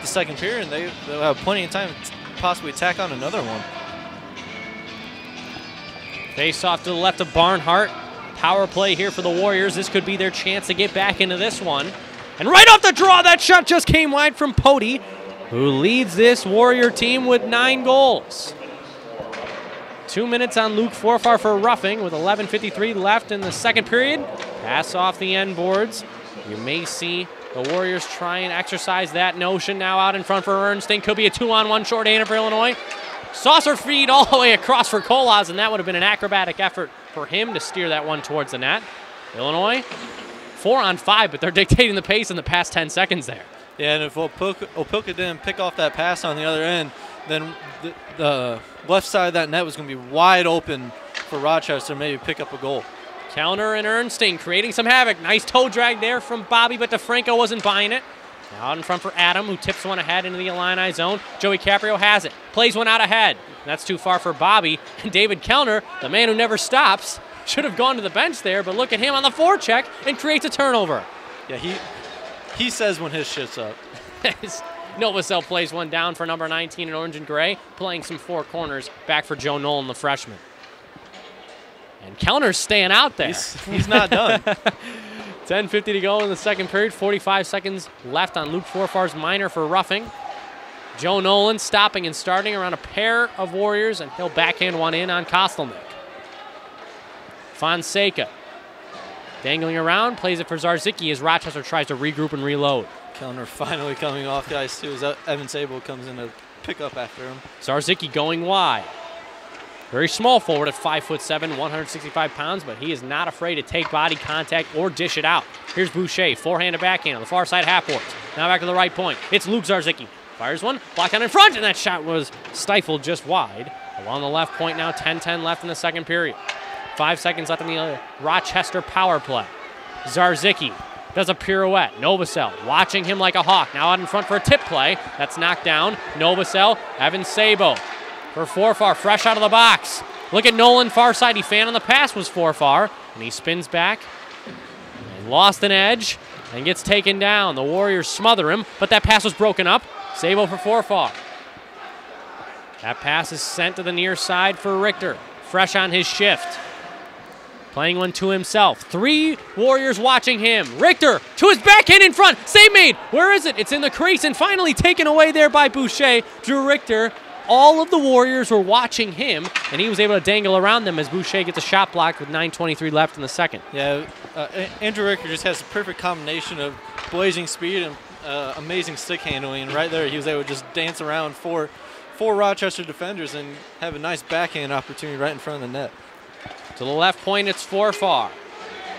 the second period, and they'll have plenty of time to possibly tack on another one. Face off to the left of Barnhart. Power play here for the Warriors. This could be their chance to get back into this one. And right off the draw, that shot just came wide from Pody, who leads this Warrior team with 9 goals. 2 minutes on Luke Forfar for roughing with 11:53 left in the second period. Pass off the end boards. You may see the Warriors try and exercise that notion now out in front for Ernstine. Could be a 2-on-1 shorthander for Illinois. Saucer feed all the way across for Kolas, and that would have been an acrobatic effort for him to steer that one towards the net. Illinois, 4-on-5, but they're dictating the pace in the past 10 seconds there. Yeah, and if Opilka didn't pick off that pass on the other end, then the left side of that net was going to be wide open for Rochester to maybe pick up a goal. Kellner and Ernstine creating some havoc. Nice toe drag there from Bobby, but DeFranco wasn't buying it. Now out in front for Adam, who tips one ahead into the Illini zone. Joey Caprio has it. Plays one out ahead. That's too far for Bobby. And David Kellner, the man who never stops, should have gone to the bench there, but look at him on the forecheck and creates a turnover. Yeah, he says when his shit's up. Novosel plays one down for number 19 in orange and gray, playing some four corners back for Joe Nolan, the freshman. And Kellner's staying out there. He's not done. 10:50 to go in the second period. 45 seconds left on Luke Forfar's minor for roughing. Joe Nolan stopping and starting around a pair of Warriors, and he'll backhand one in on Kostelnik. Fonseca dangling around, plays it for Zarzicki as Rochester tries to regroup and reload. Kellner finally coming off the ice too as Evan Sable comes in to pick up after him. Zarzicki going wide. Very small forward at 5'7", 165 pounds, but he is not afraid to take body contact or dish it out. Here's Boucher, forehand to backhand on the far side half boards. Now back to the right point. It's Luke Zarzicki. Fires one, blocked down in front, and that shot was stifled just wide. Along the left point now, 10-10 left in the second period. 5 seconds left in the Rochester power play. Zarzicki does a pirouette. Novosel watching him like a hawk. Now out in front for a tip play. That's knocked down. Novosel, Evan Sabo for Forfar, fresh out of the box. Look at Nolan, far side. He fanned on the pass was Forfar, and he spins back and lost an edge and gets taken down. The Warriors smother him, but that pass was broken up. Sabo for Forfar. That pass is sent to the near side for Richter, fresh on his shift. Playing one to himself. 3 Warriors watching him. Richter to his backhand in front. Save made. Where is it? It's in the crease and finally taken away there by Boucher. Drew Richter. All of the Warriors were watching him, and he was able to dangle around them as Boucher gets a shot blocked with 9:23 left in the second. Yeah, Andrew Richter just has a perfect combination of blazing speed and amazing stick handling. And right there, he was able to just dance around four Rochester defenders and have a nice backhand opportunity right in front of the net. To the left point, it's Forfar.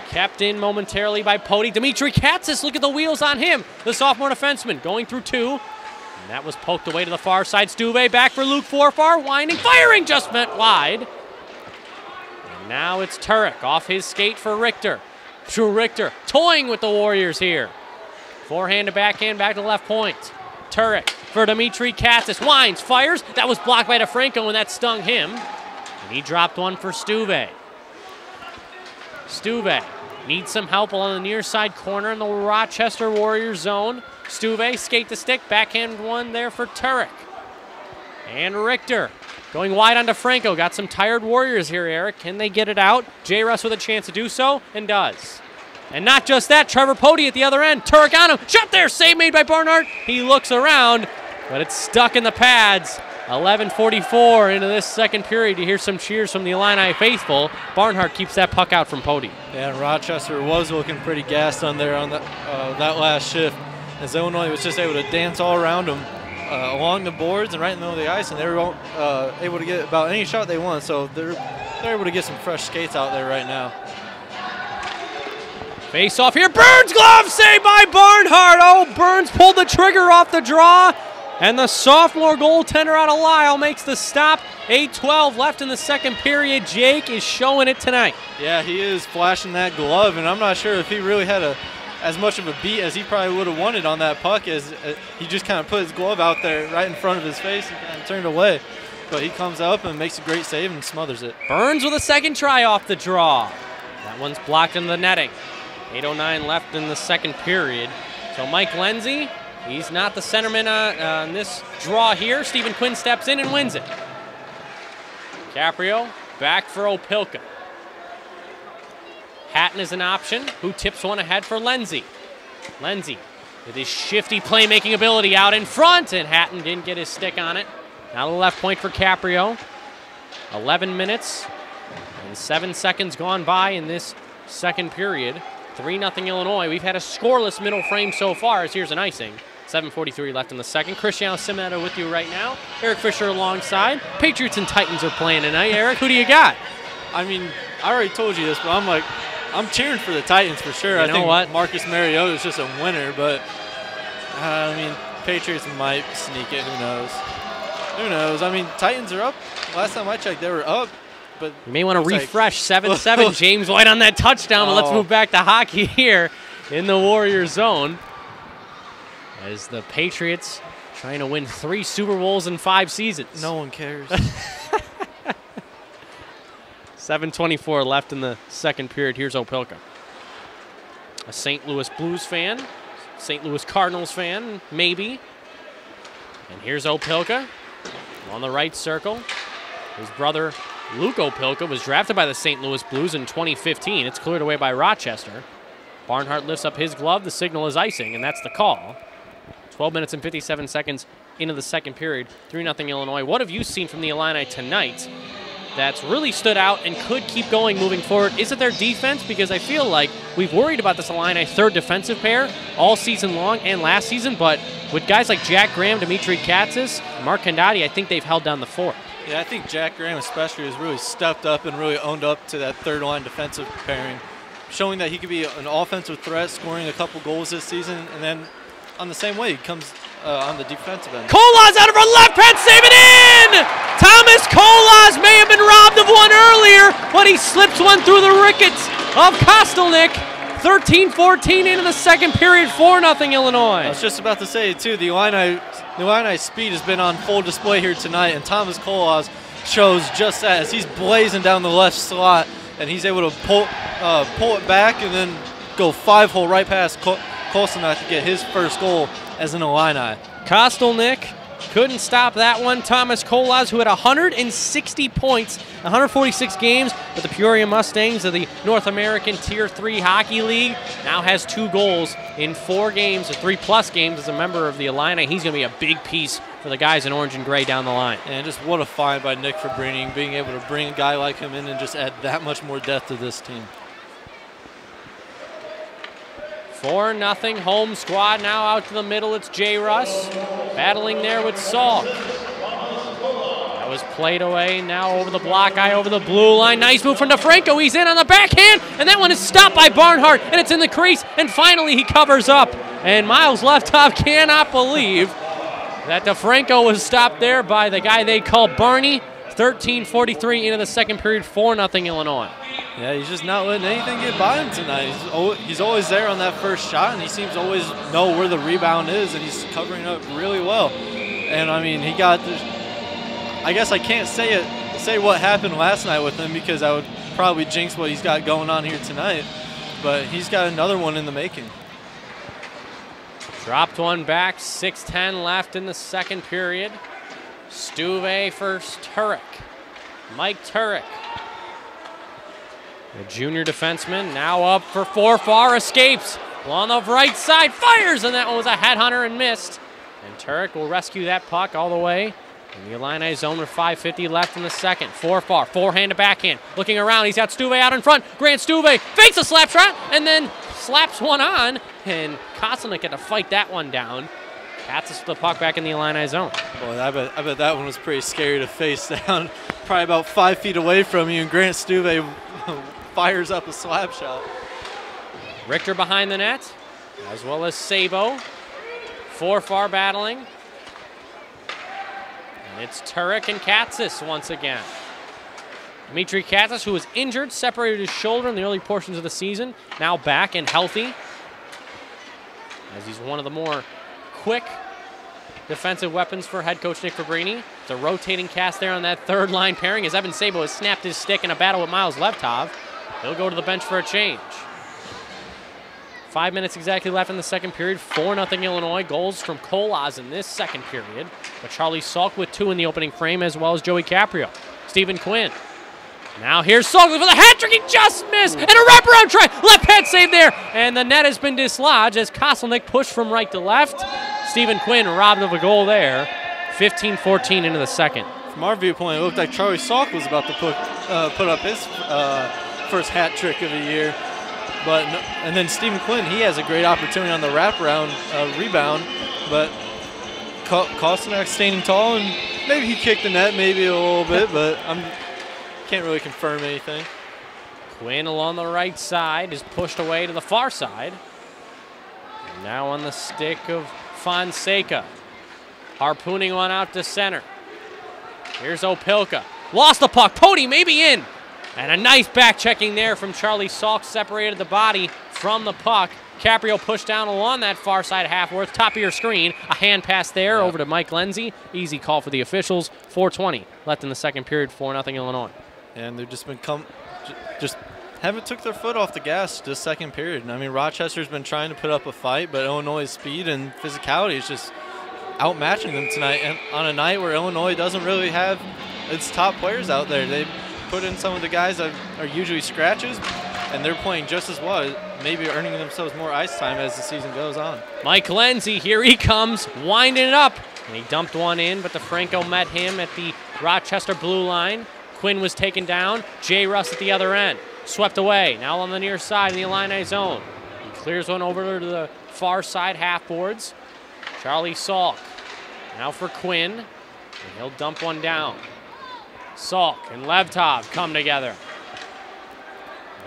Kept in momentarily by Pody. Dimitri Katzis, look at the wheels on him. The sophomore defenseman going through 2. And that was poked away to the far side. Stuve back for Luke Forfar. Winding, firing, just went wide. And now it's Turek off his skate for Richter. Drew Richter toying with the Warriors here. Forehand to backhand, back to the left point. Turek for Dimitri Katzis. Winds, fires. That was blocked by DeFranco, and that stung him. And he dropped one for Stuve. Stuve needs some help along the near side corner in the Rochester Warriors zone. Stuve, skate to stick, backhand one there for Turek. And Richter going wide on DeFranco. Got some tired Warriors here, Eric. Can they get it out? J. Russ with a chance to do so, and does. And not just that, Trevor Pody at the other end. Turek on him. Shot there, save made by Barnhart. He looks around, but it's stuck in the pads. 11:44 into this second period. You hear some cheers from the Illini faithful. Barnhart keeps that puck out from Pody. Yeah, Rochester was looking pretty gassed on there on that last shift, as Illinois was just able to dance all around them along the boards and right in the middle of the ice, and they were able to get about any shot they want. So they're able to get some fresh skates out there right now. Face off here. Burns glove saved by Barnhart. Oh, Burns pulled the trigger off the draw. And the sophomore goaltender out of Lyle makes the stop. 8:12 left in the second period. Jake is showing it tonight. Yeah, he is flashing that glove, and I'm not sure if he really had as much of a beat as he probably would have wanted on that puck, as he just kind of put his glove out there right in front of his face and kind of turned away. But he comes up and makes a great save and smothers it. Burns with a second try off the draw. That one's blocked into the netting. 8:09 left in the second period. So Mike Lindsay, he's not the centerman on this draw here. Stephen Quinn steps in and wins it. Caprio back for Opilka. Hatton is an option, who tips one ahead for Lindsay. Lindsay with his shifty playmaking ability out in front, and Hatton didn't get his stick on it. Now the left point for Caprio. 11 minutes and 7 seconds gone by in this second period. 3-0 Illinois. We've had a scoreless middle frame so far, as here's an icing. 7:43 left in the second. Cristiano Simeto with you right now. Eric Fisher alongside. Patriots and Titans are playing tonight. Eric, who do you got? I mean, I already told you this, but I'm cheering for the Titans for sure. You know what? Marcus Mariota is just a winner, but I mean, Patriots might sneak it. Who knows? Who knows? I mean, Titans are up. Last time I checked, they were up. But you may want to refresh. 7-7. James White on that touchdown. But let's move back to hockey here in the Warriors zone, as the Patriots trying to win 3 Super Bowls in 5 seasons. No one cares. 7:24 left in the second period. Here's Opilka. A St. Louis Blues fan. St. Louis Cardinals fan, maybe. And here's Opilka on the right circle. His brother, Luke Opilka, was drafted by the St. Louis Blues in 2015. It's cleared away by Rochester. Barnhart lifts up his glove. The signal is icing, and that's the call. 12 minutes and 57 seconds into the second period. 3-0 Illinois. What have you seen from the Illini tonight that's really stood out and could keep going moving forward? Is it their defense? Because I feel like we've worried about this Illini third defensive pair all season long and last season, but with guys like Jack Graham, Dimitri Katsas, Mark Condati, I think they've held down the fort. Yeah, I think Jack Graham especially has really stepped up and really owned up to that third line defensive pairing, showing that he could be an offensive threat, scoring a couple goals this season, and then on the same way, he comes on the defensive end. Kolas out of her left hand, save it in! Thomas Kolas may have been robbed of one earlier, but he slips one through the rickets of Kostelnik. 13-14 into the second period, 4-0 Illinois. I was just about to say, too, the Illini speed has been on full display here tonight, and Thomas Kolas shows just that as he's blazing down the left slot, and he's able to pull it back and then go 5-hole right past Kostelnik to get his first goal as an Illini. Kostelnik couldn't stop that one. Thomas Kolas, who had 160 points, 146 games with the Peoria Mustangs of the North American Tier 3 Hockey League, now has 2 goals in 4 games, or 3+ games as a member of the Illini. He's going to be a big piece for the guys in orange and gray down the line. And just what a find by Nick Fabrini, being able to bring a guy like him in and just add that much more depth to this team. 4-0 home squad. Now out to the middle, it's J. Russ battling there with Salk. That was played away. Now over the block guy, over the blue line. Nice move from DeFranco. He's in on the backhand, and that one is stopped by Barnhart, and it's in the crease, and finally he covers up. And Miles Leftov cannot believe that DeFranco was stopped there by the guy they call Barney. 13:43 into the second period, 4-0 Illinois. Yeah, he's just not letting anything get by him tonight. He's always there on that first shot, and he seems to always know where the rebound is, and he's covering up really well. And, I mean, he got this, I guess I can't say what happened last night with him because I would probably jinx what he's got going on here tonight. But he's got another one in the making. Dropped one back, 6:10 left in the second period. Stuve for Turek. Mike Turek. The junior defenseman now up for Forfar, escapes. On the right side, fires, and that one was a headhunter and missed. And Turek will rescue that puck all the way in the Illini zone with 5:50 left in the second. Forfar, forehand to backhand. Looking around, he's got Stuve out in front. Grant Stuve fakes a slap shot and then slaps one on, and Kostelnik had to fight that one down. Katsas the puck back in the Illini zone. Boy, I bet that one was pretty scary to face down. Probably about 5 feet away from you, and Grant Stuve fires up a slap shot. Richter behind the net, as well as Sabo. Forfar battling. And it's Turek and Katsas once again. Dimitri Katsas, who was injured, separated his shoulder in the early portions of the season, now back and healthy, as he's one of the more quick defensive weapons for head coach Nick Fabrini. It's a rotating cast there on that third line pairing as Evan Sabo has snapped his stick in a battle with Miles Leftov. He'll go to the bench for a change. 5 minutes exactly left in the second period. 4-0 Illinois. Goals from Kolas in this second period. But Charlie Salk with 2 in the opening frame, as well as Joey Caprio. Stephen Quinn. Now here's Salk for the hat trick. He just missed. And a wraparound try. Left hand save there. And the net has been dislodged as Kostelnik pushed from right to left. Stephen Quinn robbed of a goal there. 15-14 into the second. From our viewpoint, it looked like Charlie Salk was about to put up his first hat trick of the year. And then Stephen Quinn, he has a great opportunity on the wraparound rebound, but Kostelnik standing tall, and maybe he kicked the net maybe a little bit, but can't really confirm anything. Quinn along the right side is pushed away to the far side. And now on the stick of Fonseca. Harpooning one out to center. Here's Opilka. Lost the puck. Pody maybe in. And a nice back checking there from Charlie Salk. Separated the body from the puck. Caprio pushed down along that far side half-worth. Top of your screen. A hand pass there over to Mike Lenzi. Easy call for the officials. 4:20 left in the second period. 4-0 Illinois. And they've just been just haven't took their foot off the gas this second period. I mean, Rochester's been trying to put up a fight, but Illinois' speed and physicality is just outmatching them tonight. And on a night where Illinois doesn't really have its top players out there, they put in some of the guys that are usually scratches, and they're playing just as well, maybe earning themselves more ice time as the season goes on. Mike Lindsay, here he comes, winding it up. And he dumped one in, but DeFranco met him at the Rochester blue line. Quinn was taken down. J. Russ at the other end. Swept away. Now on the near side in the Illini zone. He clears one over to the far side half boards. Charlie Salk. Now for Quinn. And he'll dump one down. Salk and Levtov come together.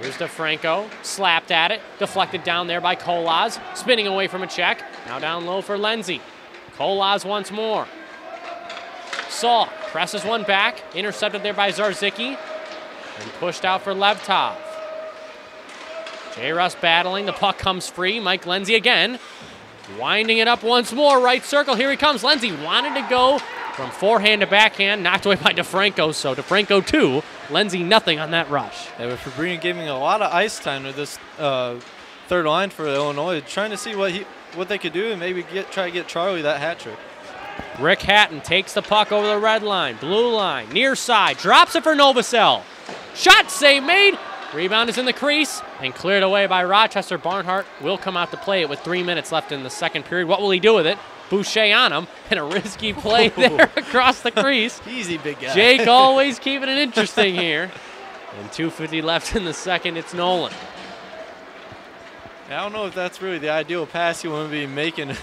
Here's DeFranco. Slapped at it. Deflected down there by Kolaz. Spinning away from a check. Now down low for Lindsay. Kolaz once more. Salk presses one back. Intercepted there by Zarzicki. And pushed out for Levtov. J. Russ battling. The puck comes free. Mike Lindsay again. Winding it up once more. Right circle. Here he comes. Lindsay wanted to go from forehand to backhand. Knocked away by DeFranco. So DeFranco 2. Lindsay nothing on that rush. Yeah, but Fabrini giving a lot of ice time to this third line for Illinois. Trying to see what they could do and maybe try to get Charlie that hat trick. Rick Hatton takes the puck over the red line, blue line, near side, drops it for Novosel. Shot save made. Rebound is in the crease and cleared away by Rochester. Barnhart will come out to play it with 3 minutes left in the second period. What will he do with it? Boucher on him, and a risky play there across the crease. Easy, big guy. Jake always keeping it interesting here. And 2:50 left in the second. It's Nolan. I don't know if that's really the ideal pass you want to be making.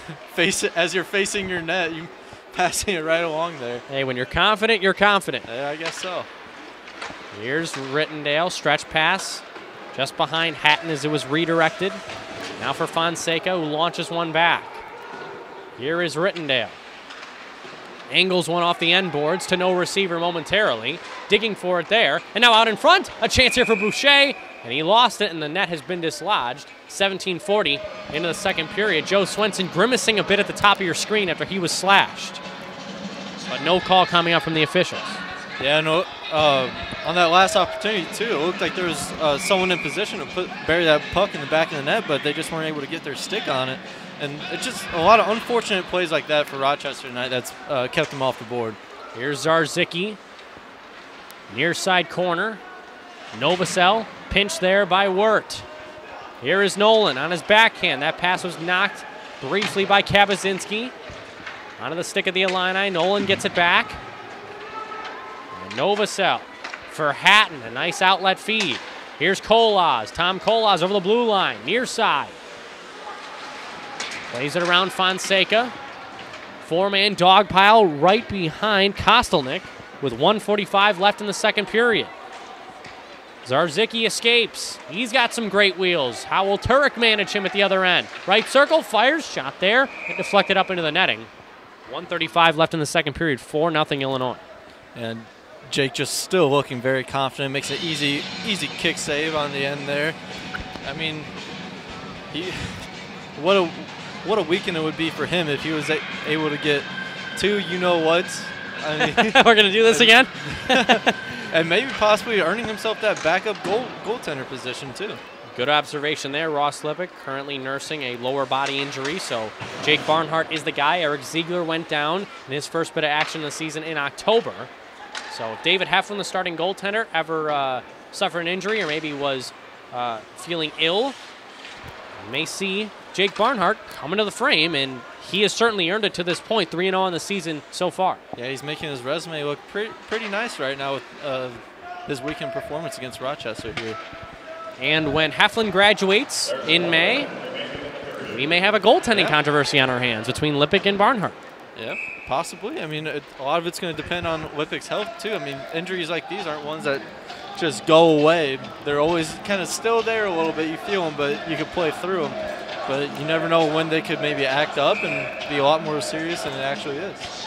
As you're facing your net, you passing it right along there. Hey, when you're confident, you're confident. Yeah, I guess so. Here's Rittendale, stretch pass, just behind Hatton as it was redirected. Now for Fonseca, who launches one back. Here is Rittendale. Angles one off the end boards to no receiver momentarily. Digging for it there. And now out in front, a chance here for Boucher. And he lost it, and the net has been dislodged. 17:40 into the second period. Joe Swenson grimacing a bit at the top of your screen after he was slashed. But no call coming up from the officials. Yeah, no. On that last opportunity, too, it looked like there was someone in position to bury that puck in the back of the net, but they just weren't able to get their stick on it. And it's just a lot of unfortunate plays like that for Rochester tonight that's kept them off the board. Here's Zarzicki. Near side corner. Novosel pinched there by Wirt. Here is Nolan on his backhand. That pass was knocked briefly by Kabazinski. Onto the stick of the Illini. Nolan gets it back. And Novosel for Hatton. A nice outlet feed. Here's Kolaz. Tom Kolaz over the blue line. Near side. Plays it around Fonseca. Four-man dog pile right behind Kostelnik with 1:45 left in the second period. Zarzicki escapes. He's got some great wheels. How will Turek manage him at the other end? Right circle, fires, shot there. It deflected up into the netting. 1:35 left in the second period, 4-0 Illinois. And Jake just still looking very confident. Makes an easy kick save on the end there. I mean, what a weekend it would be for him if he was able to get two you-know-whats. I mean, we're going to do this again? And maybe possibly earning himself that backup goaltender position, too. Good observation there. Ross Lippick currently nursing a lower body injury, so Jake Barnhart is the guy. Eric Ziegler went down in his first bit of action of the season in October. So if David Heflin, the starting goaltender, ever suffered an injury or maybe was feeling ill, you may see Jake Barnhart coming to the frame, and he has certainly earned it to this point, 3-0 in the season so far. Yeah, he's making his resume look pretty nice right now with his weekend performance against Rochester here. And when Heflin graduates in May, we may have a goaltending controversy on our hands between Lippick and Barnhart. Yeah, possibly. I mean, a lot of it's going to depend on Lippick's health, too. I mean, injuries like these aren't ones that just go away. They're always kind of still there a little bit. You feel them, but you can play through them. But you never know when they could maybe act up and be a lot more serious than it actually is.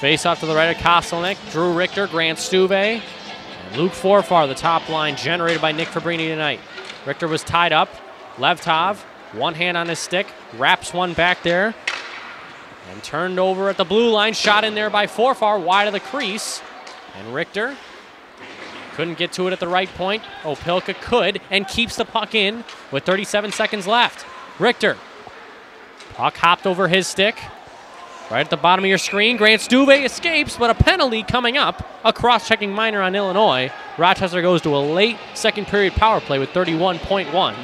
Face off to the right of Kostelnik, Drew Richter, Grant Stuve, and Luke Forfar, the top line generated by Nick Fabrini tonight. Richter was tied up. Levtov, one hand on his stick, wraps one back there, and turned over at the blue line. Shot in there by Forfar, wide of the crease. And Richter Couldn't get to it at the right point. Opelka could and keeps the puck in with 37 seconds left. Richter. Puck hopped over his stick. Right at the bottom of your screen, Grant Stuve escapes, but a penalty coming up. A cross-checking minor on Illinois. Rochester goes to a late second period power play with 31.1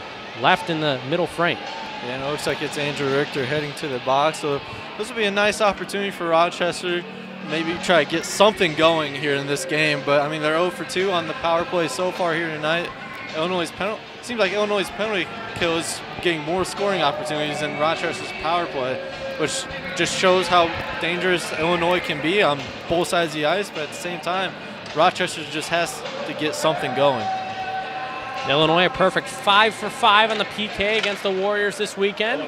left in the middle frame. Yeah, and it looks like it's Andrew Richter heading to the box. So this will be a nice opportunity for Rochester. Maybe try to get something going here in this game. But, I mean, they're 0 for 2 on the power play so far here tonight. Seems like Illinois' penalty kill is getting more scoring opportunities than Rochester's power play, which just shows how dangerous Illinois can be on both sides of the ice. But at the same time, Rochester just has to get something going. Illinois a perfect 5 for 5 on the PK against the Warriors this weekend.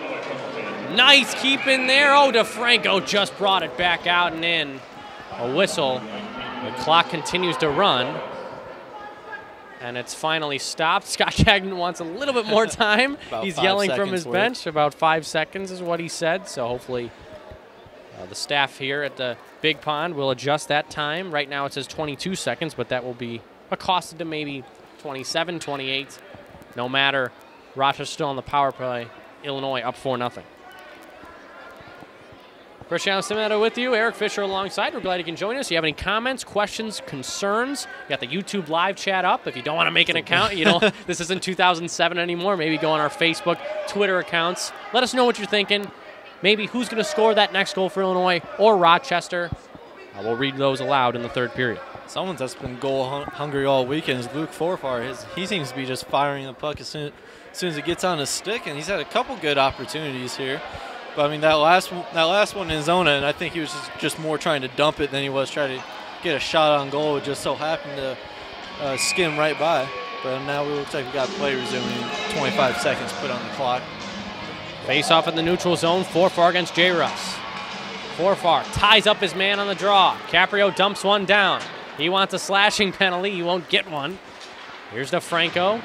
Nice keep in there. Oh, DeFranco just brought it back out and in. A whistle. The clock continues to run. And it's finally stopped. Scott Shagnon wants a little bit more time. He's yelling from his bench. About 5 seconds is what he said. So hopefully the staff here at the Big Pond will adjust that time. Right now it says 22 seconds, but that will be accosted to maybe 27, 28. No matter. Rochester still on the power play. Illinois up 4-0. Cristiano Simonetto with you, Eric Fisher alongside. We're glad you can join us. If you have any comments, questions, concerns, you got the YouTube live chat up. If you don't want to make an account, this isn't 2007 anymore. Maybe go on our Facebook, Twitter accounts. Let us know what you're thinking. Maybe who's going to score that next goal for Illinois or Rochester. We'll read those aloud in the third period. Someone that's been goal hungry all weekend is Luke Forfar. He seems to be just firing the puck as soon as it gets on his stick, and he's had a couple good opportunities here. But, I mean, that last one in zone, and I think he was just more trying to dump it than he was trying to get a shot on goal. It just so happened to skim right by. But now it looks like we got play resuming. 25 seconds put on the clock. Face off in the neutral zone. Forfar against J. Russ. Forfar ties up his man on the draw. Caprio dumps one down. He wants a slashing penalty. He won't get one. Here's DeFranco.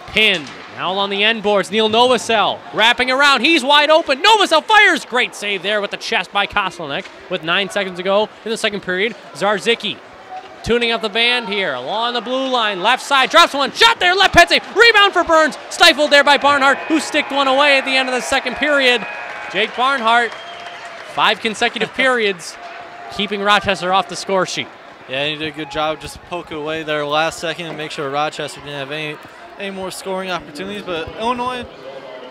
Pinned. Now on the end boards, Neil Novosel wrapping around. He's wide open. Novosel fires. Great save there with the chest by Kostelnik with 9 seconds to go in the second period. Zarzicki tuning up the band here along the blue line. Left side, drops one. Shot there, left pet save. Rebound for Burns. Stifled there by Barnhart, who sticked one away at the end of the second period. Jake Barnhart, 5 consecutive periods, keeping Rochester off the score sheet. Yeah, he did a good job just poking away there last second and make sure Rochester didn't have any more scoring opportunities. But Illinois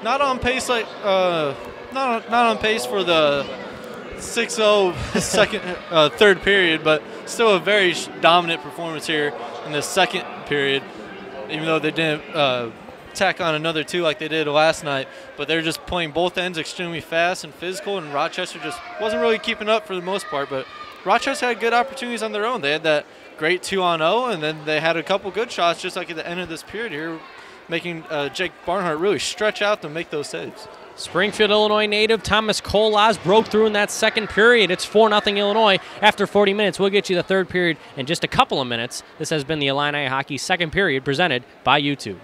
not on pace not on pace for the 6-0 third period, but still a very dominant performance here in the second period, even though they didn't tack on another 2 like they did last night. But they're just playing both ends extremely fast and physical, and Rochester just wasn't really keeping up for the most part. But Rochester had good opportunities on their own. They had that great 2-on-0, and then they had a couple good shots just like at the end of this period here, making Jake Barnhart really stretch out to make those saves. Springfield, Illinois native Thomas Kolas broke through in that second period. It's 4-0 Illinois after 40 minutes. We'll get you the third period in just a couple of minutes. This has been the Illini Hockey second period presented by YouTube.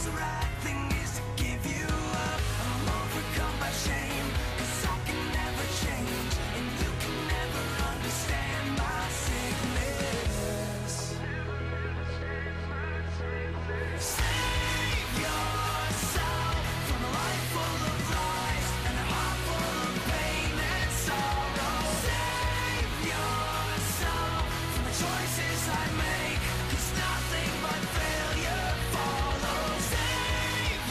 the right thing is to give you up. I'm overcome by shame, 'cause I can never change, and you can never understand my sickness. Save yourself from a life full of lies and a heart full of pain and sorrow. Save yourself from the choices I make, 'cause nothing but failure follows. Save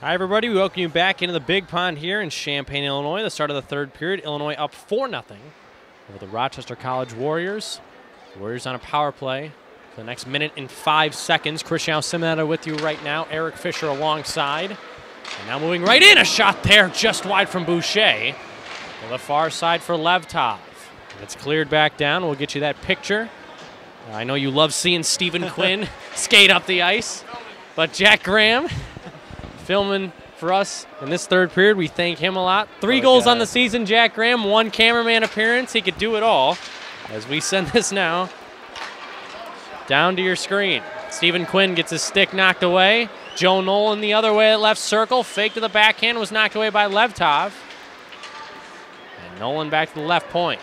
Hi, everybody. We welcome you back into the Big Pond here in Champaign, Illinois. The start of the third period. Illinois up 4-0 over the Rochester College Warriors. The Warriors on a power play for the next minute and 5 seconds. Christian Simonetta with you right now. Eric Fisher alongside. And now moving right in. A shot there just wide from Boucher. To the far side for Levtov. It's cleared back down. We'll get you that picture. I know you love seeing Stephen Quinn skate up the ice. But Jack Graham filming for us in this third period. We thank him a lot. 3 goals on the season, Jack Graham. 1 cameraman appearance. He could do it all. As we send this now down to your screen. Stephen Quinn gets his stick knocked away. Joe Nolan the other way at left circle. Fake to the backhand was knocked away by Levtov. And Nolan back to the left point.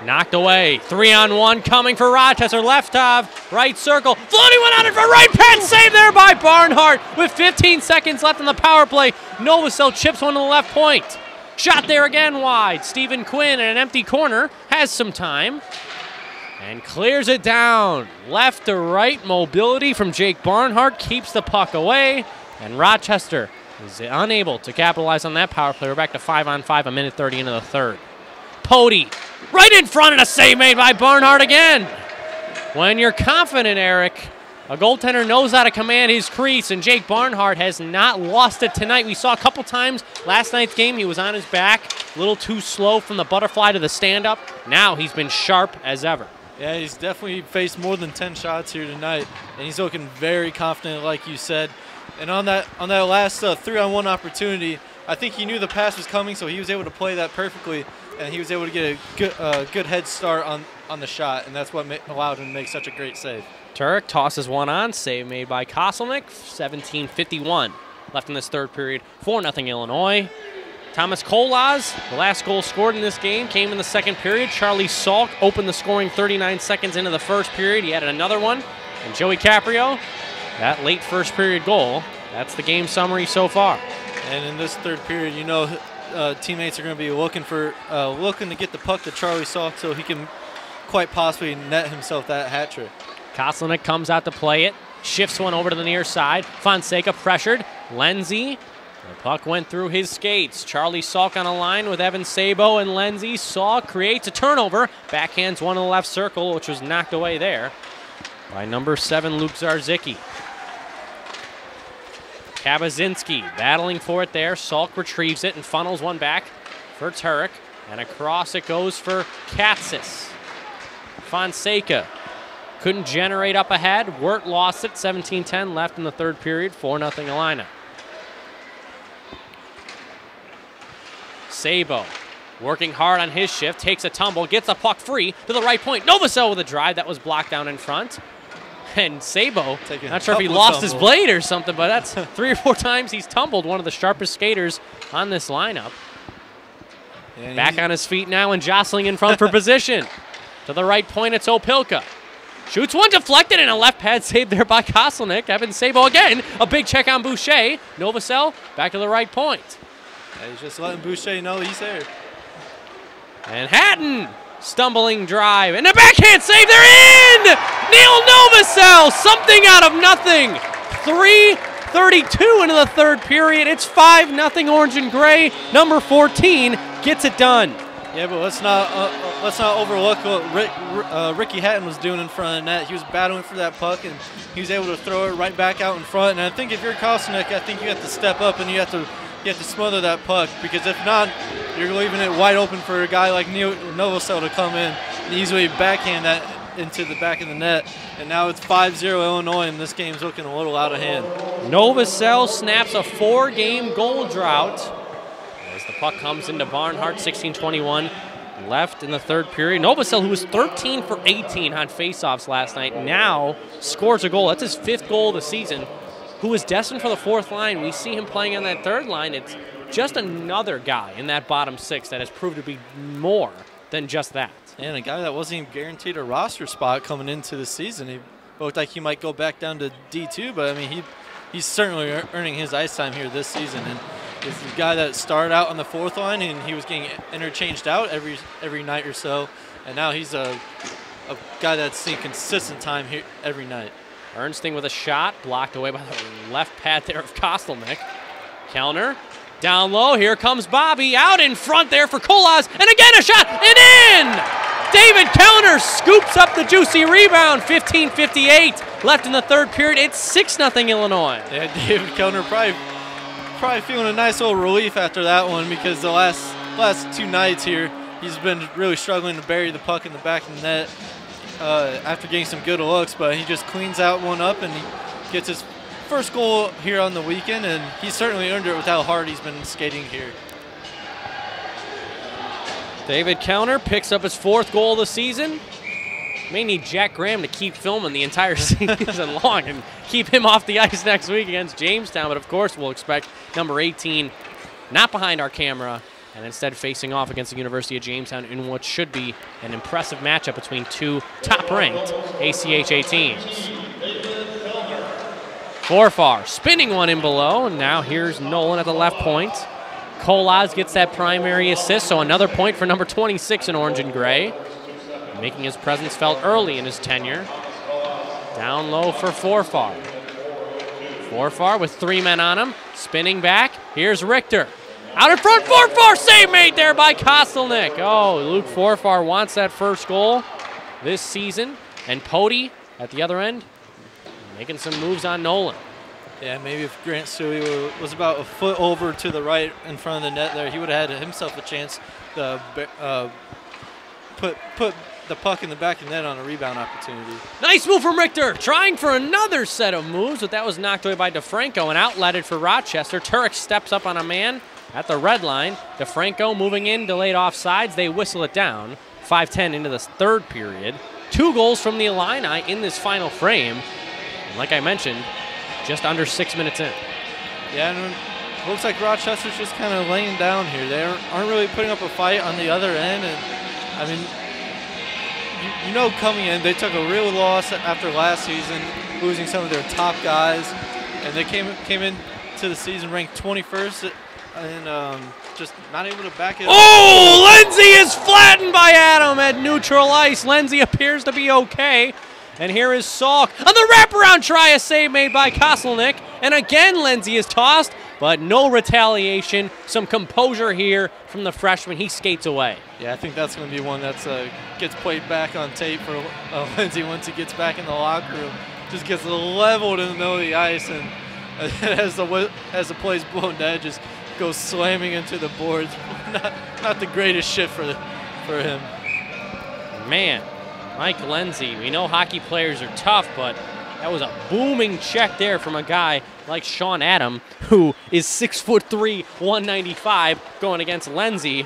Knocked away. 3-on-1 coming for Rochester. Levtov, right circle. Floating one on it for right pad. Save there by Barnhart with 15 seconds left on the power play. Novosel chips one to the left point. Shot there again wide. Stephen Quinn in an empty corner has some time and clears it down. Left to right mobility from Jake Barnhart keeps the puck away, and Rochester is unable to capitalize on that power play. We're back to 5-on-5, a minute 30 into the third. Pody right in front and a save made by Barnhart again. When you're confident, Eric, a goaltender knows how to command his crease, and Jake Barnhart has not lost it tonight. We saw a couple times last night's game he was on his back, a little too slow from the butterfly to the stand-up. Now he's been sharp as ever. Yeah, he's definitely faced more than 10 shots here tonight, and he's looking very confident, like you said. And on that last 3-on-1 opportunity, I think he knew the pass was coming, so he was able to play that perfectly, and he was able to get a good head start on the shot, and that's what allowed him to make such a great save. Turek tosses one on, save made by Koselnik. 17:51 left in this third period. 4-0 Illinois. Thomas Kolaz, the last goal scored in this game, came in the second period. Charlie Salk opened the scoring 39 seconds into the first period. He added another one. And Joey Caprio, that late first period goal. That's the game summary so far. And in this third period, you know, teammates are going to be looking to get the puck to Charlie Salk so he can quite possibly net himself that hat trick. Koselnik comes out to play it. Shifts one over to the near side. Fonseca pressured. Lenzi. The puck went through his skates. Charlie Salk on a line with Evan Sabo and Lenzi. Salk creates a turnover. Backhands one in the left circle, which was knocked away there by number 7, Luke Zarzicki. Kabazinski battling for it there. Salk retrieves it and funnels one back for Turek. And across it goes for Katsis. Fonseca couldn't generate up ahead. Wirt lost it. 17:10 left in the third period. 4-0 Illini. Sabo working hard on his shift. Takes a tumble. Gets a puck free to the right point. Novosel with a drive that was blocked down in front. And Sabo, not sure if he lost his blade or something, but that's 3 or 4 times he's tumbled. One of the sharpest skaters on this lineup. And back on his feet now and jostling in front for position. To the right point, it's Opilka. Shoots one deflected and a left pad save there by Koselnik. Evan Sabo again. A big check on Boucher. Novosel back to the right point. Yeah, he's just letting Boucher know he's there. And Hatton. Stumbling drive. And a backhand save. They're in! Neil Novosel. Something out of nothing. 3:32 into the third period. It's 5-0 Orange and Gray. Number 14 gets it done. Yeah, but let's not overlook what Ricky Hatton was doing in front of the net. He was battling for that puck, and he was able to throw it right back out in front. And I think if you're Koselnik, I think you have to step up and you have to smother that puck, because if not, you're leaving it wide open for a guy like Novosel to come in and easily backhand that into the back of the net. And now it's 5-0 Illinois, and this game's looking a little out of hand. Novosel snaps a 4-game goal drought. As the puck comes into Barnhart, 16:21 left in the third period. Novosel, who was 13 for 18 on faceoffs last night, now scores a goal. That's his 5th goal of the season. Who is destined for the 4th line. We see him playing on that 3rd line. It's just another guy in that bottom 6 that has proved to be more than just that. And a guy that wasn't even guaranteed a roster spot coming into the season. He looked like he might go back down to D2, but I mean, he's certainly earning his ice time here this season. And it's a guy that started out on the 4th line, and he was getting interchanged out every night or so. And now he's a guy that's seeing consistent time here every night. Ernsting with a shot, blocked away by the left pad there of Kostelnik. Kellner, down low, here comes Bobby, out in front there for Kolas, and again a shot, and in! David Kellner scoops up the juicy rebound, 15:58 left in the third period. It's 6-0 Illinois. Yeah, David Kellner probably feeling a nice little relief after that one, because the last 2 nights here, he's been really struggling to bury the puck in the back of the net after getting some good looks, but he just cleans out one up and he gets his first goal here on the weekend, and he certainly earned it with how hard he's been skating here. David Kellner picks up his 4th goal of the season. May need Jack Graham to keep filming the entire season long and keep him off the ice next week against Jamestown, but of course we'll expect number 18 not behind our camera and instead facing off against the University of Jamestown in what should be an impressive matchup between 2 top-ranked ACHA teams. Forfar spinning one in below, and now here's Nolan at the left point. Kolas gets that primary assist, so another point for number 26 in orange and gray, making his presence felt early in his tenure. Down low for Forfar. Forfar with 3 men on him, spinning back. Here's Richter. Out in front, Forfar, save made there by Kostelnik. Oh, Luke Forfar wants that first goal this season, and Pody at the other end making some moves on Nolan. Yeah, maybe if Grant Stewie was about a foot over to the right in front of the net there, he would have had himself a chance to put the puck in the back of the net on a rebound opportunity. Nice move from Richter, trying for another set of moves, but that was knocked away by DeFranco and outletted for Rochester. Turek steps up on a man at the red line. DeFranco moving in, delayed offsides. They whistle it down. 5:10 into this third period. 2 goals from the Illini in this final frame. And like I mentioned, just under 6 minutes in. Yeah, and it looks like Rochester's just kind of laying down here. They aren't really putting up a fight on the other end. And I mean, you know, coming in, they took a real loss after last season, losing some of their top guys, and they came into the season ranked 21st, and just not able to back it up. Oh, Lindsay is flattened by Adam at neutral ice. Lindsay appears to be okay. And here is Salk on the wraparound try, a save made by Kostelnik. And again, Lindsay is tossed, but no retaliation. Some composure here from the freshman. He skates away. Yeah, I think that's going to be one that gets played back on tape for Lindsay once he gets back in the locker room. Just gets leveled in the middle of the ice, and as the play's blown dead, just goes slamming into the boards. Not the greatest shit for him. Man. Mike Lindsay, we know hockey players are tough, but that was a booming check there from a guy like Sean Adam, who is 6'3", 195, going against Lindsay,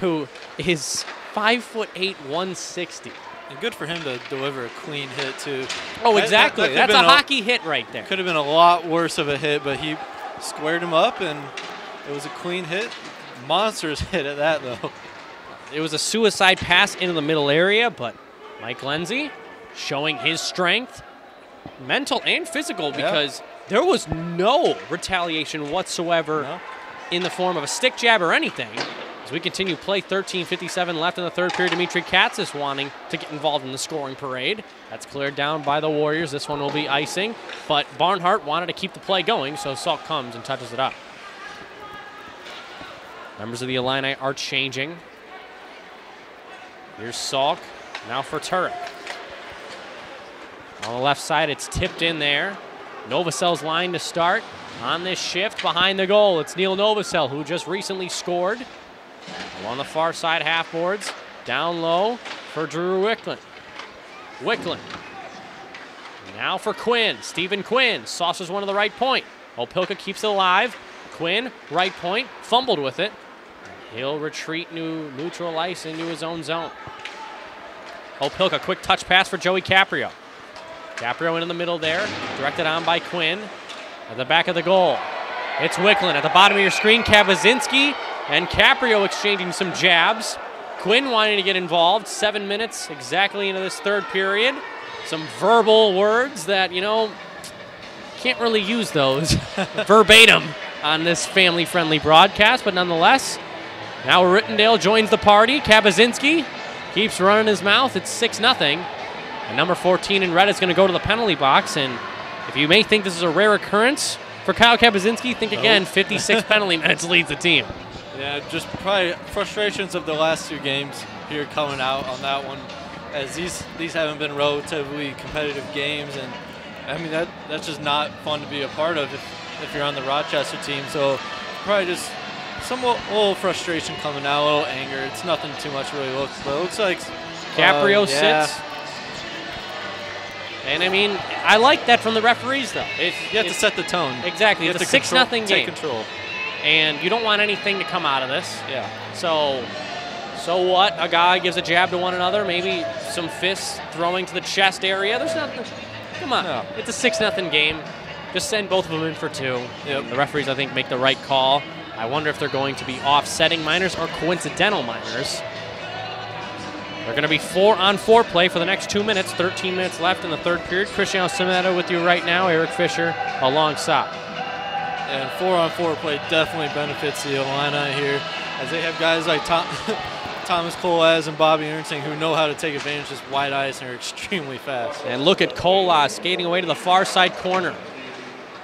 who is 5'8", 160. And good for him to deliver a clean hit, too. Oh, exactly. That's a hockey hit right there. Could have been a lot worse of a hit, but he squared him up, and it was a clean hit. Monsters hit at that, though. It was a suicide pass into the middle area, but Mike Lindsay showing his strength, mental and physical, because there was no retaliation whatsoever in the form of a stick jab or anything. As we continue play, 13:57 left in the third period. Dimitri Katz is wanting to get involved in the scoring parade. That's cleared down by the Warriors. This one will be icing, but Barnhart wanted to keep the play going, so Salk comes and touches it up. Members of the Illini are changing. Here's Salk. Now for Turek. On the left side, it's tipped in there. Novosel's line to start. On this shift behind the goal, it's Neil Novosel, who just recently scored. Along the far side half boards. Down low for Drew Wicklund. Wicklund. Now for Quinn. Stephen Quinn saucers one to the right point. Opilka keeps it alive. Quinn, right point, fumbled with it. He'll retreat neutral ice into his own zone. Opilka, quick touch pass for Joey Caprio. Caprio in the middle there, directed on by Quinn. At the back of the goal, it's Wicklund. At the bottom of your screen, Kawasinski and Caprio exchanging some jabs. Quinn wanting to get involved. 7 minutes exactly into this third period. Some verbal words that, you know, can't really use those verbatim on this family-friendly broadcast, but nonetheless, now Rittendale joins the party. Kawasinski keeps running his mouth. It's 6-0. And number 14 in red is going to go to the penalty box. And if you may think this is a rare occurrence for Kyle Kapuzinski, think again, 56 penalty minutes leads the team. Yeah, just probably frustrations of the last 2 games here coming out on that one, as these haven't been relatively competitive games, and I mean that's just not fun to be a part of if you're on the Rochester team. So probably just a little frustration coming out, a little anger. It's nothing too much really, but it looks like Caprio sits. And I mean, I like that from the referees, though. You have to set the tone. Exactly. It's a 6-0 game. Take control. And you don't want anything to come out of this. Yeah. So what? A guy gives a jab to one another, maybe some fists throwing to the chest area. There's nothing. Come on. No. It's a 6-0 game. Just send both of them in for 2. Yep. The referees, I think, make the right call. I wonder if they're going to be offsetting minors or coincidental minors. They're going to be 4-on-4 play for the next 2 minutes. 13 minutes left in the third period. Cristiano Ciminetto with you right now. Eric Fisher alongside. And 4-on-4 play definitely benefits the Illini here, as they have guys like Thomas Colas and Bobby Ernstine who know how to take advantage of this wide ice and are extremely fast. And look at Colas skating away to the far side corner.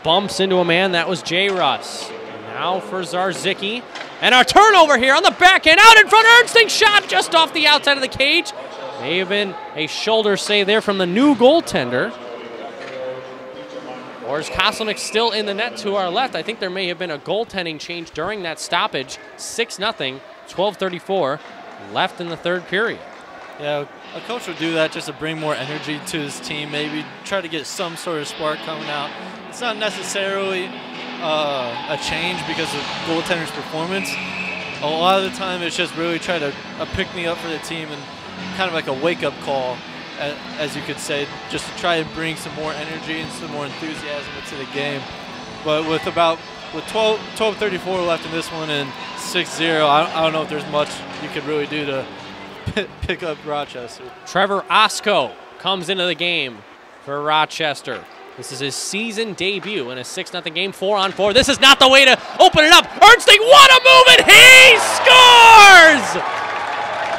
Bumps into a man. That was J. Russ. Now for Zarzicki. And our turnover here on the back end. Out in front, Ernstine shot just off the outside of the cage. May have been a shoulder save there from the new goaltender. Or is Koselnick still in the net to our left? I think there may have been a goaltending change during that stoppage. 6-0, 12:34 left in the third period. Yeah, a coach would do that just to bring more energy to his team, maybe try to get some sort of spark coming out. It's not necessarily a change because of goaltender's performance. A lot of the time it's just really try to pick me up for the team and kind of like a wake-up call, as you could say, just to try and bring some more energy and some more enthusiasm into the game. But with 12:34 left in this one and 6-0, I don't know if there's much you could really do to pick up Rochester. Trevor Osko comes into the game for Rochester. This is his season debut in a 6-0 game, 4-on-4. This is not the way to open it up. Ernstine, what a move, and he scores!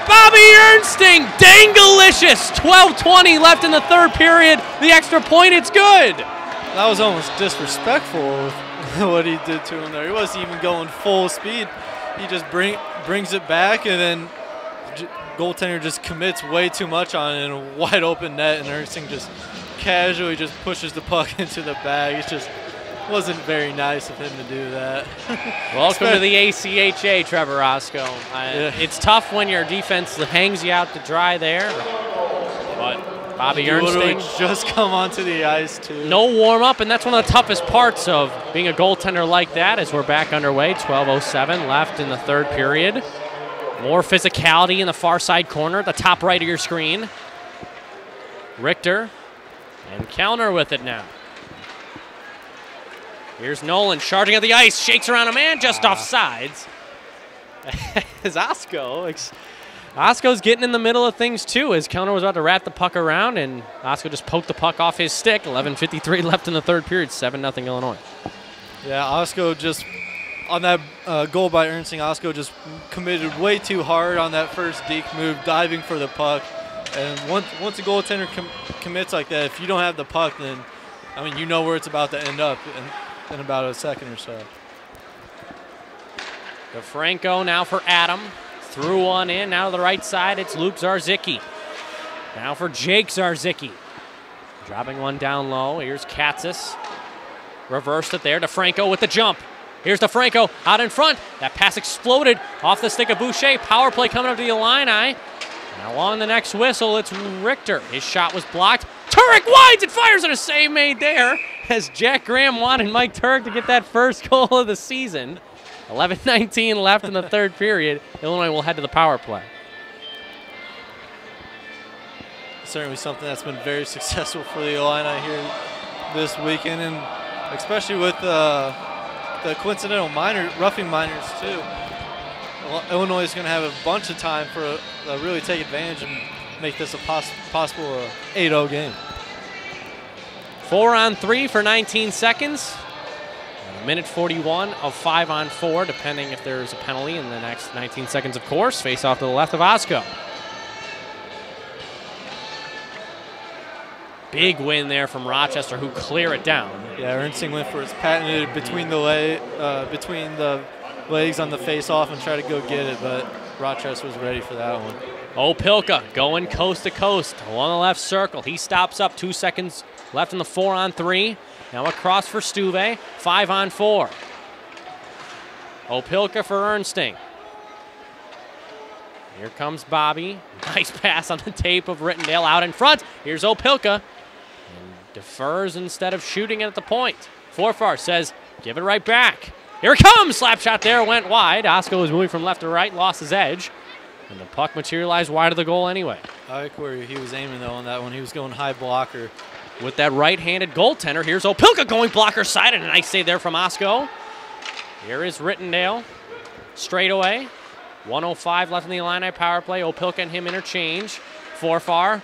Bobby Ernstine, dangalicious. 12:20 left in the third period. The extra point, it's good. That was almost disrespectful with what he did to him there. He wasn't even going full speed. He just brings it back, and then goaltender just commits way too much on it in a wide open net, and Ernstine just casually just pushes the puck into the bag. It just wasn't very nice of him to do that. Welcome to the ACHA, Trevor Osko. Yeah. It's tough when your defense hangs you out to dry there, but Bobby Ernstine just come onto the ice too. No warm up, and that's one of the toughest parts of being a goaltender like that. As we're back underway, 12:07 left in the third period. More physicality in the far side corner at the top right of your screen. Richter and counter with it now. Here's Nolan charging at the ice, shakes around a man just off sides. As Osko's getting in the middle of things too. His counter was about to wrap the puck around, and Osko just poked the puck off his stick. 11:53 left in the third period, 7-0 Illinois. Yeah, Osko just, on that goal by Ernstine, Osko just committed way too hard on that first deke move, diving for the puck. And once a goaltender commits like that, if you don't have the puck, then, I mean, you know where it's about to end up in about a second or so. DeFranco now for Adam. Threw one in, now to the right side, it's Luke Zarzicki. Now for Jake Zarzicki. Dropping one down low, here's Katzis. Reversed it there, DeFranco with the jump. Here's DeFranco out in front. That pass exploded off the stick of Boucher. Power play coming up to the Illini. Now on the next whistle, it's Richter. His shot was blocked. Turek wides and fires, and a save made there as Jack Graham wanted Mike Turek to get that first goal of the season. 11:19 left in the third period. Illinois will head to the power play. Certainly something that's been very successful for the Illini here this weekend, and especially with the coincidental roughing minors too. Illinois is going to have a bunch of time for really take advantage and make this a possible 8-0 game. 4-on-3 for 19 seconds. Minute 41 of 5-on-4, depending if there's a penalty in the next 19 seconds, of course. Face off to the left of Osko. Big win there from Rochester, who clear it down. Yeah, Ernstine went for his patented between the legs on the face-off and try to go get it, but Rochester was ready for that one. Opilka going coast to coast along the left circle. He stops up, 2 seconds left in the 4-on-3. Now across for Stuve, 5-on-4. Opilka for Ernstine. Here comes Bobby. Nice pass on the tape of Rittendale out in front. Here's Opilka. And defers instead of shooting it at the point. Forfar says, give it right back. Here it comes. Slap shot there, went wide. Osco was moving from left to right, lost his edge. And the puck materialized wide of the goal anyway. I like where he was aiming, though, on that one. He was going high blocker. With that right-handed goaltender, here's Opilka going blocker side, and a nice save there from Osco. Here is Rittendale. Straight away. 1:05 left in the Illini power play. Opilka and him interchange. Forfar.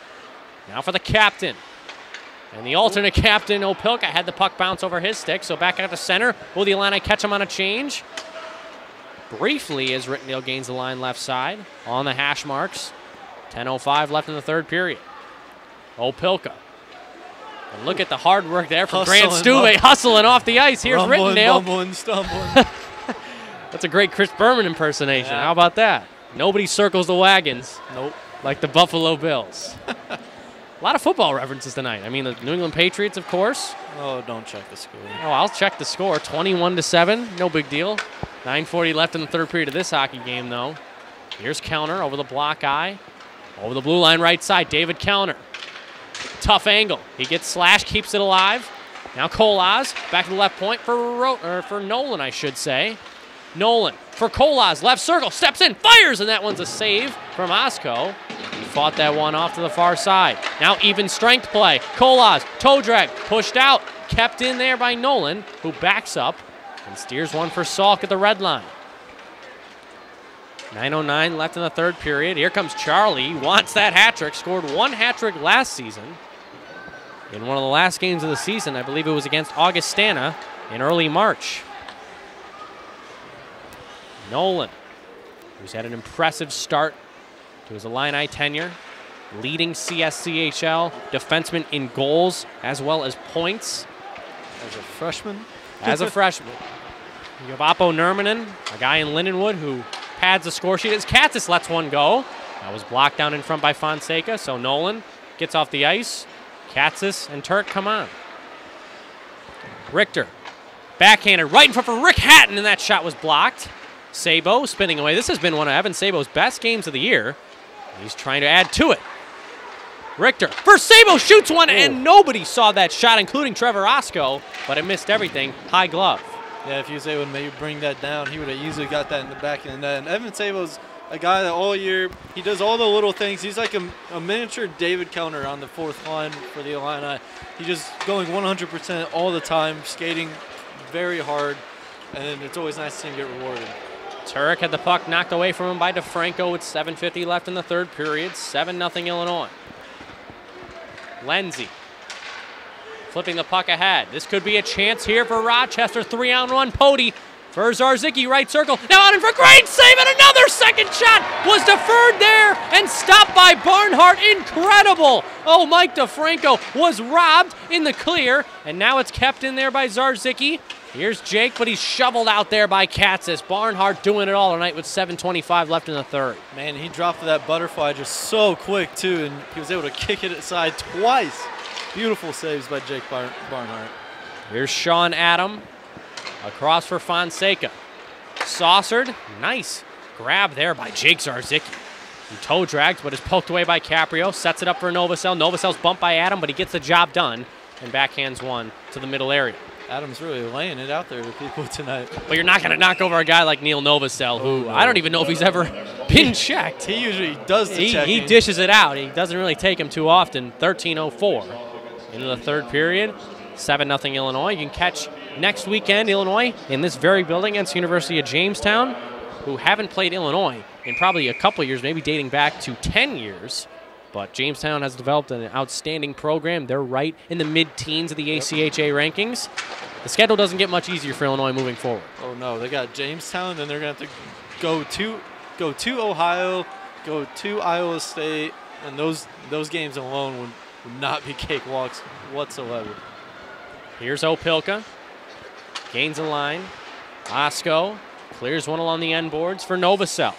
Now for the captain. And the alternate captain, Opilka, had the puck bounce over his stick, so back out to center. Will the Illini catch him on a change? Briefly as Rittendale gains the line left side on the hash marks. 10:05 left in the third period. Opilka. And look at the hard work there from Grant Stuve hustling off the ice. Here's Rittendale. Rumbling, stumbling. That's a great Chris Berman impersonation. Yeah. How about that? Nobody circles the wagons. Nope. Like the Buffalo Bills. A lot of football references tonight. I mean, the New England Patriots, of course. Oh, don't check the score. Oh, I'll check the score. 21-7. No big deal. 9:40 left in the third period of this hockey game, though. Here's Kellner over the block eye. Over the blue line right side, David Kellner. Tough angle. He gets slashed, keeps it alive. Now Kolaz back to the left point for Nolan, I should say. Nolan for Kolaz, left circle, steps in, fires, and that one's a save from Osco. He fought that one off to the far side. Now even strength play. Kolaz, toe drag, pushed out, kept in there by Nolan, who backs up and steers one for Salk at the red line. 9:09 left in the third period. Here comes Charlie. He wants that hat trick. Scored one hat trick last season. In one of the last games of the season, I believe it was against Augustana in early March. Nolan, who's had an impressive start to his Illini tenure, leading CSCHL defenseman in goals as well as points. As a freshman? As a freshman. You have Oppo Nurminen, a guy in Lindenwood who pads the score sheet as Katzis lets one go. That was blocked down in front by Fonseca, so Nolan gets off the ice. Katzis and Turk come on. Richter, backhanded right in front for Rick Hatton, and that shot was blocked. Sabo spinning away. This has been one of Evan Sabo's best games of the year. He's trying to add to it. Richter, first Sabo shoots one, and nobody saw that shot, including Trevor Osco, but it missed everything. High glove. Yeah, if Jose would maybe bring that down, he would have easily got that in the back of the net. And Evan Sabo's a guy that all year, he does all the little things. He's like a miniature David Kellner on the fourth line for the Illini. He's just going 100% all the time, skating very hard, and it's always nice to see him get rewarded. Turek had the puck knocked away from him by DeFranco with 7:50 left in the third period. 7-0 Illinois. Lenzi flipping the puck ahead. This could be a chance here for Rochester. 3-on-1 Pody for Zarzicki, right circle. Now out in for great save, and another second shot was deferred there and stopped by Barnhart. Incredible. Oh, Mike DeFranco was robbed in the clear, and now it's kept in there by Zarzicki. Here's Jake, but he's shoveled out there by Katzis. Barnhart doing it all tonight with 7:25 left in the third. Man, he dropped that butterfly just so quick, too, and he was able to kick it aside twice. Beautiful saves by Jake Barnhart. Here's Sean Adam across for Fonseca. Saucered. Nice grab there by Jake Zarzicki. He toe dragged, but is poked away by Caprio. Sets it up for Novosel. Novosel's bumped by Adam, but he gets the job done and backhands one to the middle area. Adam's really laying it out there to people tonight. But you're not going to knock over a guy like Neil Novosel, who I don't even know if he's ever been checked. He usually does the checking. He dishes it out. He doesn't really take him too often. 13:04 into the third period. 7-0 Illinois. You can catch next weekend Illinois in this very building against University of Jamestown, who haven't played Illinois in probably a couple years, maybe dating back to 10 years. But Jamestown has developed an outstanding program. They're right in the mid-teens of the ACHA rankings. The schedule doesn't get much easier for Illinois moving forward. Oh, no. They got Jamestown, then they're going to have to go to Ohio, go to Iowa State, and those games alone would not be cakewalks whatsoever. Here's Opilka. Gains a line. Osko clears one along the end boards for Novosel.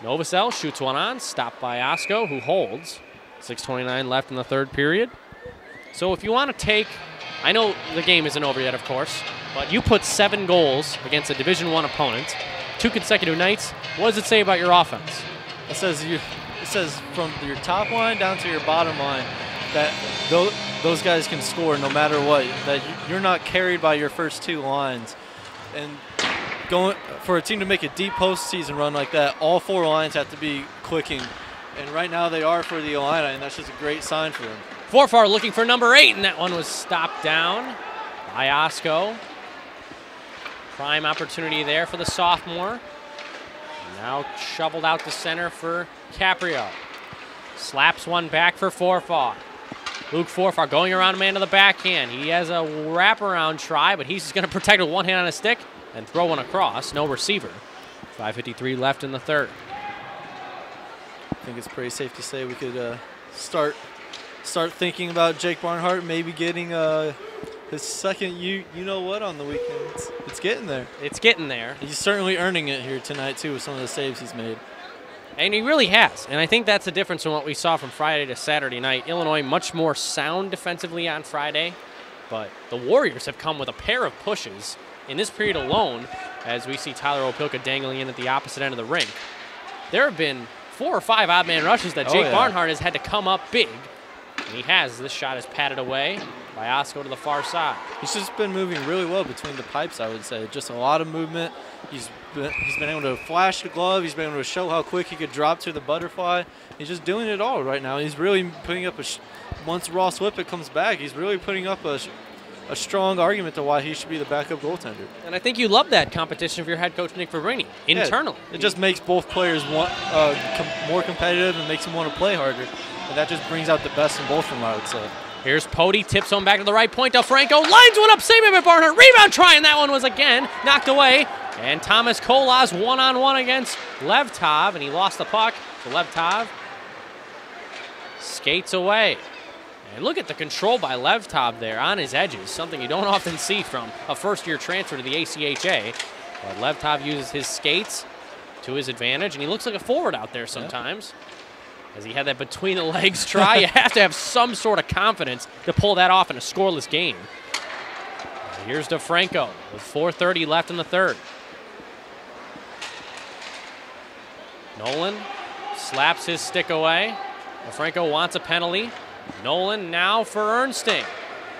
Novosel shoots one on, stopped by Osko, who holds. 6:29 left in the third period. So if you want to take, I know the game isn't over yet, of course, but you put 7 goals against a Division I opponent, 2 consecutive nights. What does it say about your offense? It says from your top line down to your bottom line that those guys can score no matter what. That you're not carried by your first 2 lines. And going for a team to make a deep postseason run like that, all 4 lines have to be clicking. And right now they are for the Illini, and that's just a great sign for them. Forfar looking for number 8, and that one was stopped down by Osko. Prime opportunity there for the sophomore. Now shoveled out to center for Caprio. Slaps one back for Forfar. Luke Forfar going around a man to the backhand. He has a wraparound try, but he's just going to protect with one hand on a stick and throw one across. No receiver. 5:53 left in the third. I think it's pretty safe to say we could start thinking about Jake Barnhart maybe getting his second you-know-what on the weekend. It's getting there. It's getting there. He's certainly earning it here tonight, too, with some of the saves he's made. And he really has. And I think that's the difference from what we saw from Friday to Saturday night. Illinois much more sound defensively on Friday, but the Warriors have come with a pair of pushes in this period alone, as we see Tyler Opilka dangling in at the opposite end of the rink. There have been 4 or 5 odd man rushes that Jake Barnhart has had to come up big. And he has. This shot is patted away by Osko to the far side. He's just been moving really well between the pipes, I would say. Just a lot of movement. He's been able to flash the glove. He's been able to show how quick he could drop to the butterfly. He's just doing it all right now. He's really putting up once Ross Whippet comes back, he's really putting up a strong argument to why he should be the backup goaltender. And I think you love that competition for your head coach, Nick Fabrini, internally. Yeah, it just makes both players more competitive and makes them want to play harder. And that just brings out the best in both of them, I would say. Here's Pody, tips one back to the right point. DeFranco lines one up, save it by Barnhart. Rebound try, and that one was again knocked away. And Thomas Kolas one-on-one against Levtov, and he lost the puck. So Levtov skates away. And look at the control by Levtov there on his edges, something you don't often see from a first-year transfer to the ACHA. But Levtov uses his skates to his advantage, and he looks like a forward out there sometimes. As he had that between-the-legs try, you have to have some sort of confidence to pull that off in a scoreless game. And here's DeFranco with 4:30 left in the third. Nolan slaps his stick away. DeFranco wants a penalty. Nolan now for Ernsting.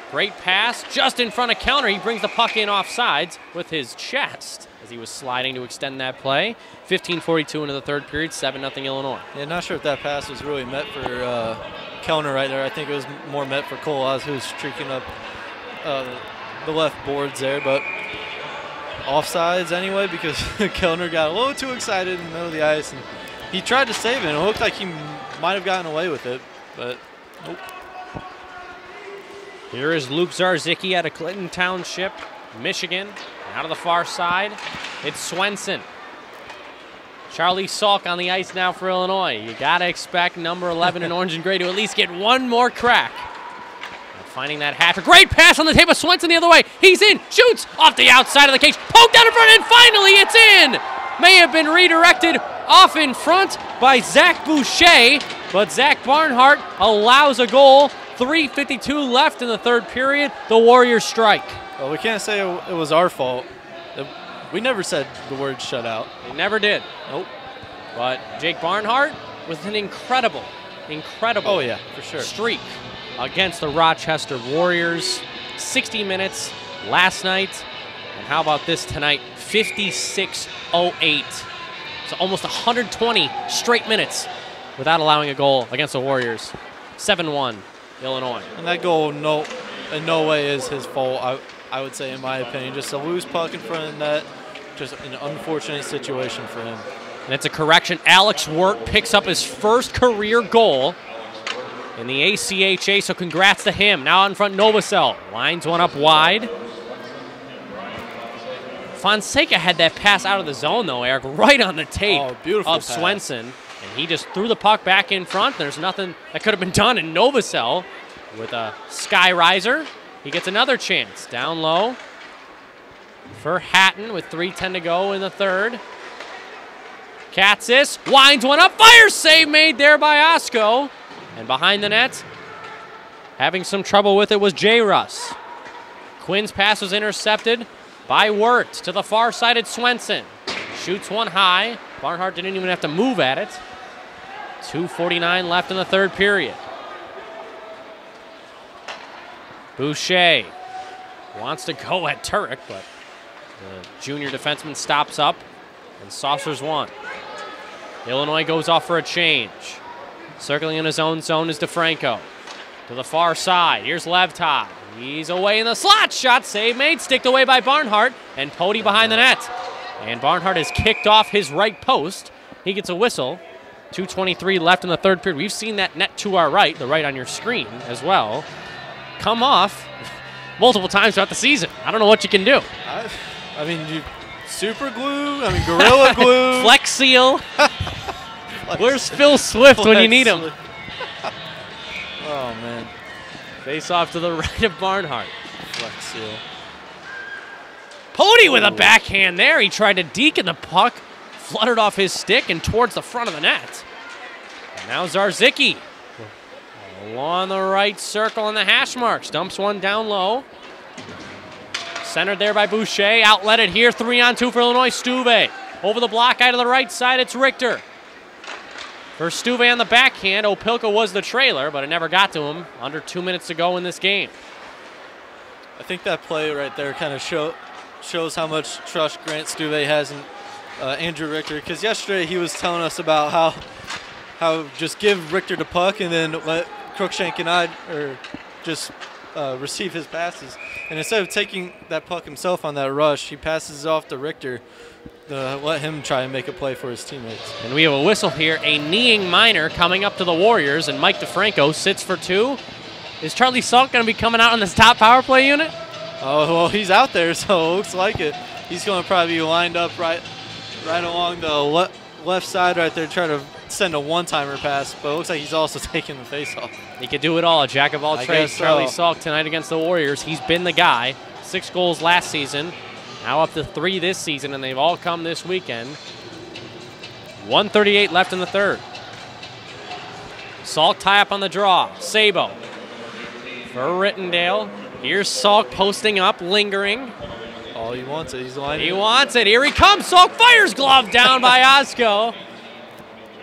Great pass just in front of counter. He brings the puck in off sides with his chest as he was sliding to extend that play. 15:42 into the third period, 7-0 Illinois. Yeah, not sure if that pass was really meant for Kellner right there. I think it was more meant for Kolas, who was streaking up the left boards there, but offsides anyway because Kellner got a little too excited in the middle of the ice, and he tried to save it, and it looked like he might have gotten away with it, but nope. Here is Luke Zarzicki out of Clinton Township, Michigan. Out of the far side, it's Swenson. Charlie Salk on the ice now for Illinois. You got to expect number 11 in orange and gray to at least get one more crack. And finding that hat. A great pass on the tape of Swenson the other way. He's in, shoots off the outside of the cage, poked out in front, and finally it's in. May have been redirected off in front by Zach Boucher, but Zach Barnhart allows a goal. 3:52 left in the third period. The Warriors strike. Well, we can't say it was our fault. We never said the word shutout. We never did. Nope. But Jake Barnhart with an incredible oh, yeah, for sure. streak against the Rochester Warriors. 60 minutes last night. And how about this tonight? 56:08. So almost 120 straight minutes without allowing a goal against the Warriors. 7-1, Illinois. And that goal in no way is his fault, I would say, in my opinion. Just a loose puck in front of the net. Just an unfortunate situation for him. And it's a correction. Alex Wirt picks up his first career goal in the ACHA, so congrats to him. Now out in front, Novosel lines one up wide. Fonseca had that pass out of the zone, though, Eric, right on the tape beautiful of pass. Swenson. And he just threw the puck back in front. There's nothing that could have been done. And Novosel with a sky riser. He gets another chance. Down low for Hatton with 3:10 to go in the third. Katzis winds one up. Fire save made there by Osko. And behind the net, having some trouble with it was J. Russ. Quinn's pass was intercepted by Wirt to the far side at Swenson. Shoots one high. Barnhart didn't even have to move at it. 2:49 left in the third period. Boucher wants to go at Turek, but the junior defenseman stops up and saucers one. Illinois goes off for a change. Circling in his own zone is DeFranco. To the far side, here's Levtov. He's away in the slot. Shot save made, sticked away by Barnhart, and Pody behind the net. And Barnhart has kicked off his right post. He gets a whistle. 2:23 left in the third period. We've seen that net to our right, the right on your screen as well, come off multiple times throughout the season. I don't know what you can do. I mean, you super glue, Gorilla Glue. Flex Seal. Where's Phil Swift when you need him? Oh, man. Face off to the right of Barnhart. Flex Seal. Pody with a backhand there. He tried to deke and the puck fluttered off his stick and towards the front of the net. And now Zarzicki along the right circle in the hash marks. Dumps one down low. Centered there by Boucher. Outletted here. 3-on-2 for Illinois. Stuve over the block out of the right side. It's Richter. For Stuve on the backhand. Opilka was the trailer, but it never got to him. Under 2 minutes to go in this game. I think that play right there kind of shows how much trust Grant Stuve has in Andrew Richter. Because yesterday he was telling us about how just give Richter the puck and then let Cruikshank and I just receive his passes. And instead of taking that puck himself on that rush, he passes it off to Richter to let him try and make a play for his teammates. And we have a whistle here. A kneeing minor coming up to the Warriors, and Mike DeFranco sits for two. Is Charlie Salk going to be coming out on this top power play unit? Oh, well, he's out there, so it looks like it. He's going to probably be lined up right along the left side right there, trying to send a one-timer pass, but it looks like he's also taking the face-off. He could do it all. A jack of all trades. Charlie Salk tonight against the Warriors. He's been the guy. 6 goals last season. Now up to 3 this season, and they've all come this weekend. 1:38 left in the third. Salk tie up on the draw. Sabo for Rittendale. Here's Salk posting up, lingering. Oh, he wants it. He's lining. He wants it. Here he comes. Salk fires, glove down by Osko.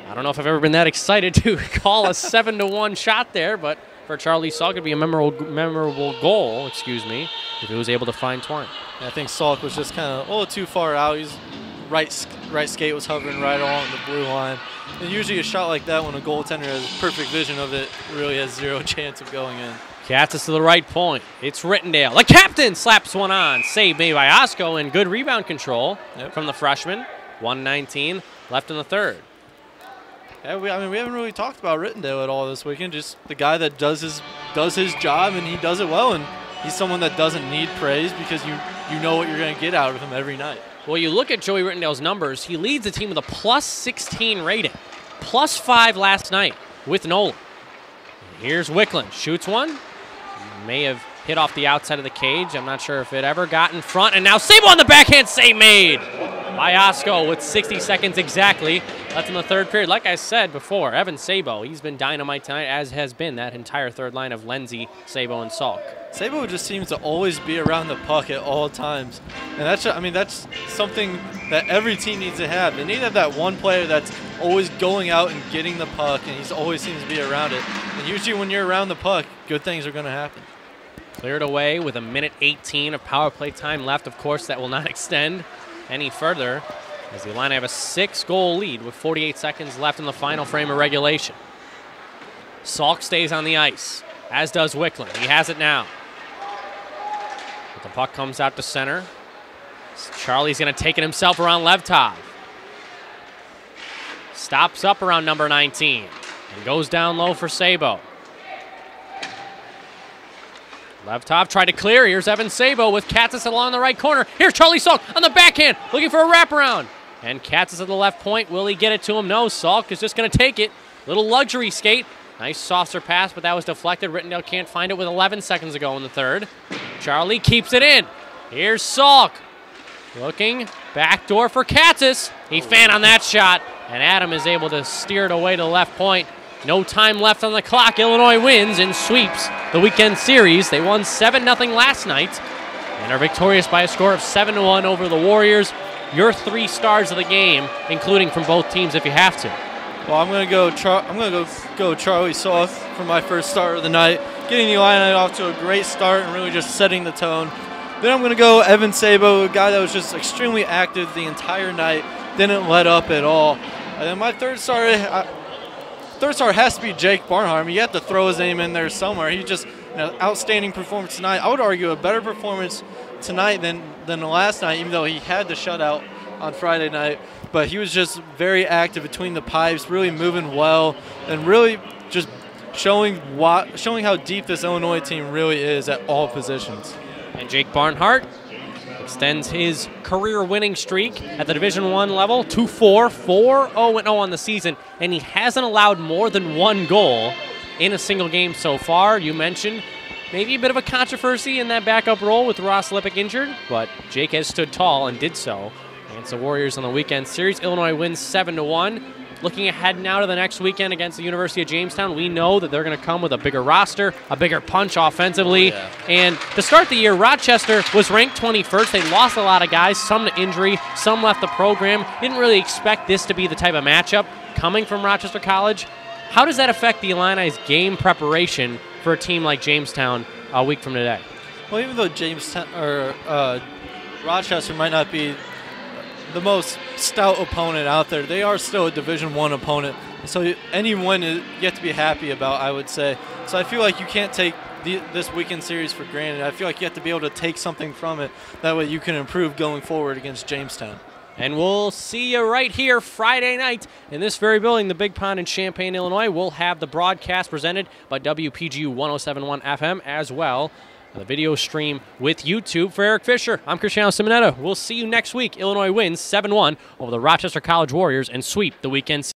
I don't know if I've ever been that excited to call a 7-1 shot there, but for Charlie Salk, it'd be a memorable goal, if he was able to find Twine. I think Salk was just kind of a little too far out. He's right skate was hovering right along the blue line. And usually a shot like that, when a goaltender has perfect vision of it, really has zero chance of going in. Katzis to the right point. It's Rittendale. The captain slaps one on. Save made by Osko, and good rebound control from the freshman. 1:19 left in the third. Yeah, we haven't really talked about Rittendale at all this weekend. Just the guy that does his job, and he does it well. And he's someone that doesn't need praise because you know what you're going to get out of him every night. Well, you look at Joey Rittendale's numbers. He leads the team with a +16 rating. +5 last night with Nolan. Here's Wicklund. Shoots one. May have hit off the outside of the cage. I'm not sure if it ever got in front. And now Sabo on the backhand, save made by Osko with 60 seconds exactly left in the third period. Like I said before, Evan Sabo, he's been dynamite tonight, as has been that entire third line of Lenzy, Sabo, and Salk. Sabo just seems to always be around the puck at all times. And that's something that every team needs to have. They need to have that one player that's always going out and getting the puck, and he always seems to be around it. And usually when you're around the puck, good things are going to happen. Cleared away with 1:18 of power play time left. Of course, that will not extend any further, as the Illini have a 6-goal lead with 48 seconds left in the final frame of regulation. Salk stays on the ice, as does Wicklund. He has it now. But the puck comes out to center. Charlie's going to take it himself around Levtov. Stops up around number 19 and goes down low for Sabo. Levtov tried to clear. Here's Evan Sabo with Katzis along the right corner. Here's Charlie Salk on the backhand, looking for a wraparound. And Katz is at the left point. Will he get it to him? No, Salk is just going to take it. Little luxury skate. Nice saucer pass, but that was deflected. Rittendale can't find it with 11 seconds to go in the third. Charlie keeps it in. Here's Salk. Looking, backdoor for Katzis. He fan on that shot, and Adam is able to steer it away to the left point. No time left on the clock. Illinois wins and sweeps the weekend series. They won 7-0 last night and are victorious by a score of 7-1 over the Warriors. Your 3 stars of the game, including from both teams if you have to. Well, I'm gonna go Charlie Sauce for my first start of the night, getting the Illini off to a great start and really just setting the tone. Then I'm gonna go Evan Sabo, a guy that was just extremely active the entire night, didn't let up at all. And then my third star has to be Jake Barnhart. I mean, you have to throw his name in there somewhere. He just, outstanding performance tonight. I would argue a better performance tonight than the last night, even though he had the shutout on Friday night. But he was just very active between the pipes, really moving well, and really just showing how deep this Illinois team really is at all positions. And Jake Barnhart extends his career winning streak at the Division I level to 4-0 on the season, and he hasn't allowed more than 1 goal in a single game so far. You mentioned maybe a bit of a controversy in that backup role with Ross Lippick injured, but Jake has stood tall and did so against the Warriors on the weekend series. Illinois wins 7-1. Looking ahead now to the next weekend against the University of Jamestown, we know that they're going to come with a bigger roster, a bigger punch offensively. And to start the year, Rochester was ranked 21st. They lost a lot of guys, some to injury, some left the program. Didn't really expect this to be the type of matchup coming from Rochester College. How does that affect the Illini's game preparation for a team like Jamestown a week from today? Well, even though Rochester might not be the most stout opponent out there, they are still a Division I opponent. So any win you have to be happy about, I would say. So I feel like you can't take this weekend series for granted. I feel like you have to be able to take something from it. That way you can improve going forward against Jamestown. And we'll see you right here Friday night in this very building, the Big Pond in Champaign, Illinois. We'll have the broadcast presented by WPGU 107.1 FM as well. The video stream with YouTube. For Eric Fisher, I'm Cristiano Simonetta. We'll see you next week. Illinois wins 7-1 over the Rochester College Warriors and sweep the weekend series.